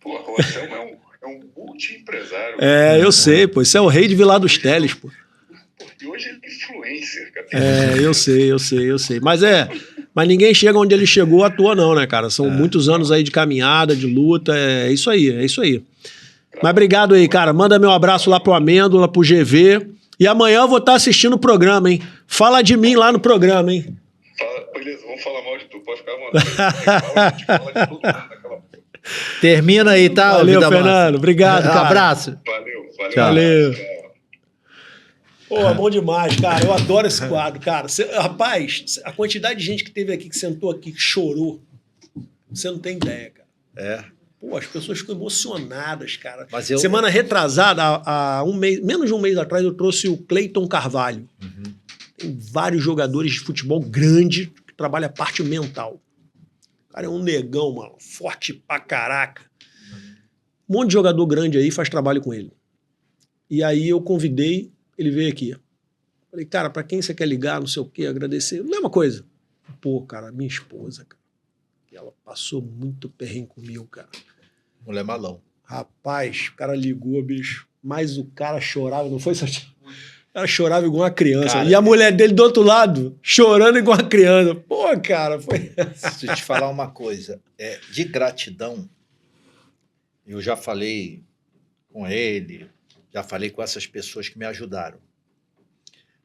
O Anselmo é um multi-empresário. Eu sei, pô. Isso é o rei de Vilar dos Teles, pô. E hoje ele é influencer, cara. Eu sei. Mas ninguém chega onde ele chegou à toa, não, né, cara? São muitos anos aí de caminhada, de luta. É isso aí. Mas obrigado aí, cara. Manda meu abraço lá pro Amêndola, pro GV. E amanhã eu vou estar assistindo o programa, hein? Fala de mim lá no programa, hein? Beleza, vamos falar mal de tu. Pode ficar à vontade. A gente fala de todo mundo naquela... Termina aí, tá? Valeu, Fernando. Obrigado, cara. Abraço. Valeu. Pô, bom demais, cara. Eu adoro esse quadro, cara. Rapaz, a quantidade de gente que teve aqui, que sentou aqui, que chorou, você não tem ideia, cara. Pô, as pessoas ficam emocionadas, cara. Mas Semana retrasada, há menos de um mês atrás, eu trouxe o Cleiton Carvalho. Tem vários jogadores de futebol grande que trabalham a parte mental. O cara é um negão, mano, forte pra caraca. Um monte de jogador grande aí faz trabalho com ele. E aí eu convidei, ele veio aqui. Falei, cara, pra quem você quer ligar, não sei o quê, agradecer. Mesma coisa. Pô, cara, minha esposa, cara. Ela passou muito perrengue comigo, cara. Mulher malão. Rapaz, o cara ligou, bicho. Mas o cara chorava, não foi só... O cara chorava igual uma criança. Cara, e a mulher dele do outro lado, chorando igual uma criança. Pô, cara, foi... Se eu te falar uma coisa, de gratidão, eu já falei com ele, já falei com essas pessoas que me ajudaram.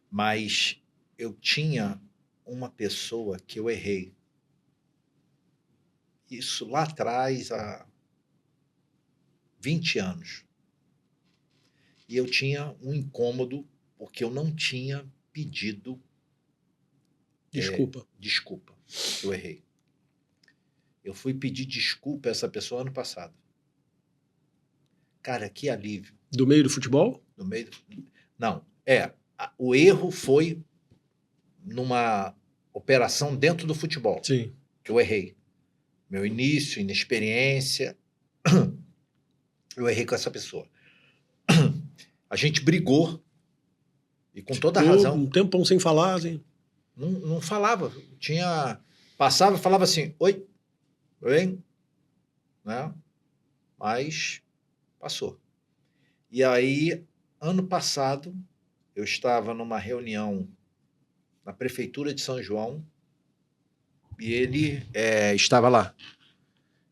Mas eu tinha uma pessoa que eu errei. Isso lá atrás, há 20 anos. E eu tinha um incômodo porque eu não tinha pedido desculpa. Eu errei. Eu fui pedir desculpa a essa pessoa ano passado. Cara, que alívio. Do meio do futebol? Do meio do... Não, o erro foi numa operação dentro do futebol. Sim. Que eu errei. Meu início, inexperiência. Eu errei com essa pessoa. A gente brigou, e com toda a razão. Um tempão sem falar, assim. Não falava. Passava e falava assim, oi, né? Mas passou. E aí, ano passado, eu estava numa reunião na Prefeitura de São João e ele estava lá.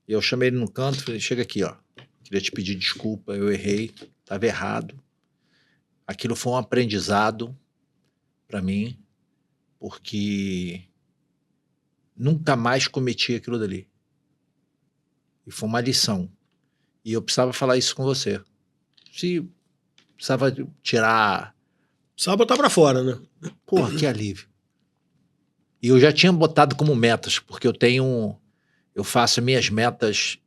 E eu chamei ele no canto e falei, chega aqui, ó. Queria te pedir desculpa, eu errei, estava errado. Aquilo foi um aprendizado para mim, porque nunca mais cometi aquilo dali. E foi uma lição. E eu precisava falar isso com você. Se precisava tirar... Precisava botar pra fora, né? Porra, que alívio. E eu já tinha botado como metas, porque eu faço minhas metas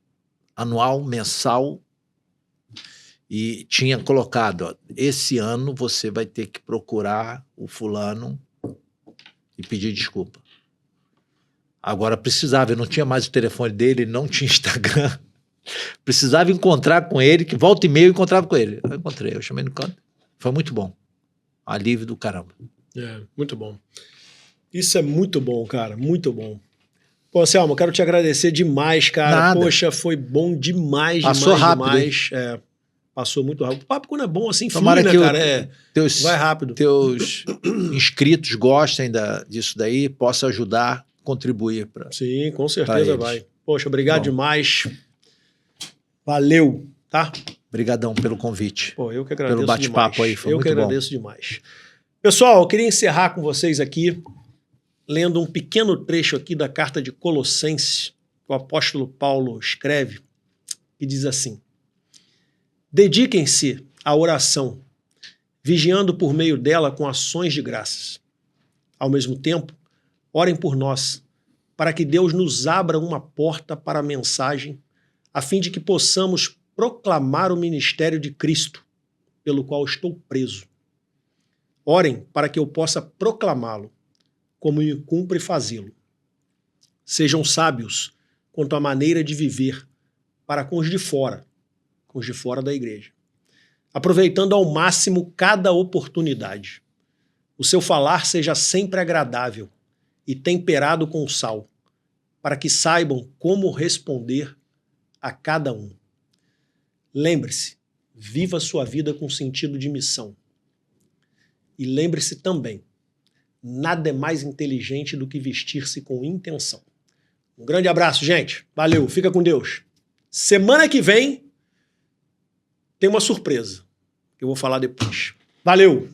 anual, mensal, e tinha colocado, ó, esse ano você vai ter que procurar o fulano e pedir desculpa. Agora precisava, eu não tinha mais o telefone dele, não tinha Instagram. Precisava encontrar com ele, que volta e meia eu encontrava com ele. Eu encontrei, eu chamei no canto. Foi muito bom. Alívio do caramba. Muito bom. Isso é muito bom, cara, muito bom. Pô, Selma, quero te agradecer demais, cara. Nada. Poxa, foi bom demais, Passou demais, rápido, demais. Passou muito rápido. O papo, quando é bom assim, Tomara flui, que né, cara? Vai rápido. Teus inscritos gostem disso daí, possa ajudar, contribuir para. Sim, com certeza vai. Poxa, obrigado Bom. demais. Valeu, tá? Obrigadão pelo convite. Pô, eu que agradeço pelo bate-papo demais. aí, foi eu muito que bom. agradeço demais. Pessoal, eu queria encerrar com vocês aqui, lendo um pequeno trecho aqui da carta de Colossenses, que o apóstolo Paulo escreve, que diz assim: dediquem-se à oração, vigiando por meio dela com ações de graças. Ao mesmo tempo, orem por nós, para que Deus nos abra uma porta para a mensagem, a fim de que possamos proclamar o ministério de Cristo, pelo qual estou preso. Orem para que eu possa proclamá-lo, como me cumpre fazê-lo. Sejam sábios quanto à maneira de viver para com os de fora da igreja, aproveitando ao máximo cada oportunidade. O seu falar seja sempre agradável e temperado com sal, para que saibam como responder a cada um. Lembre-se, viva sua vida com sentido de missão. E lembre-se também, nada é mais inteligente do que vestir-se com intenção. Um grande abraço, gente. Valeu, fica com Deus. Semana que vem tem uma surpresa, que eu vou falar depois. Valeu!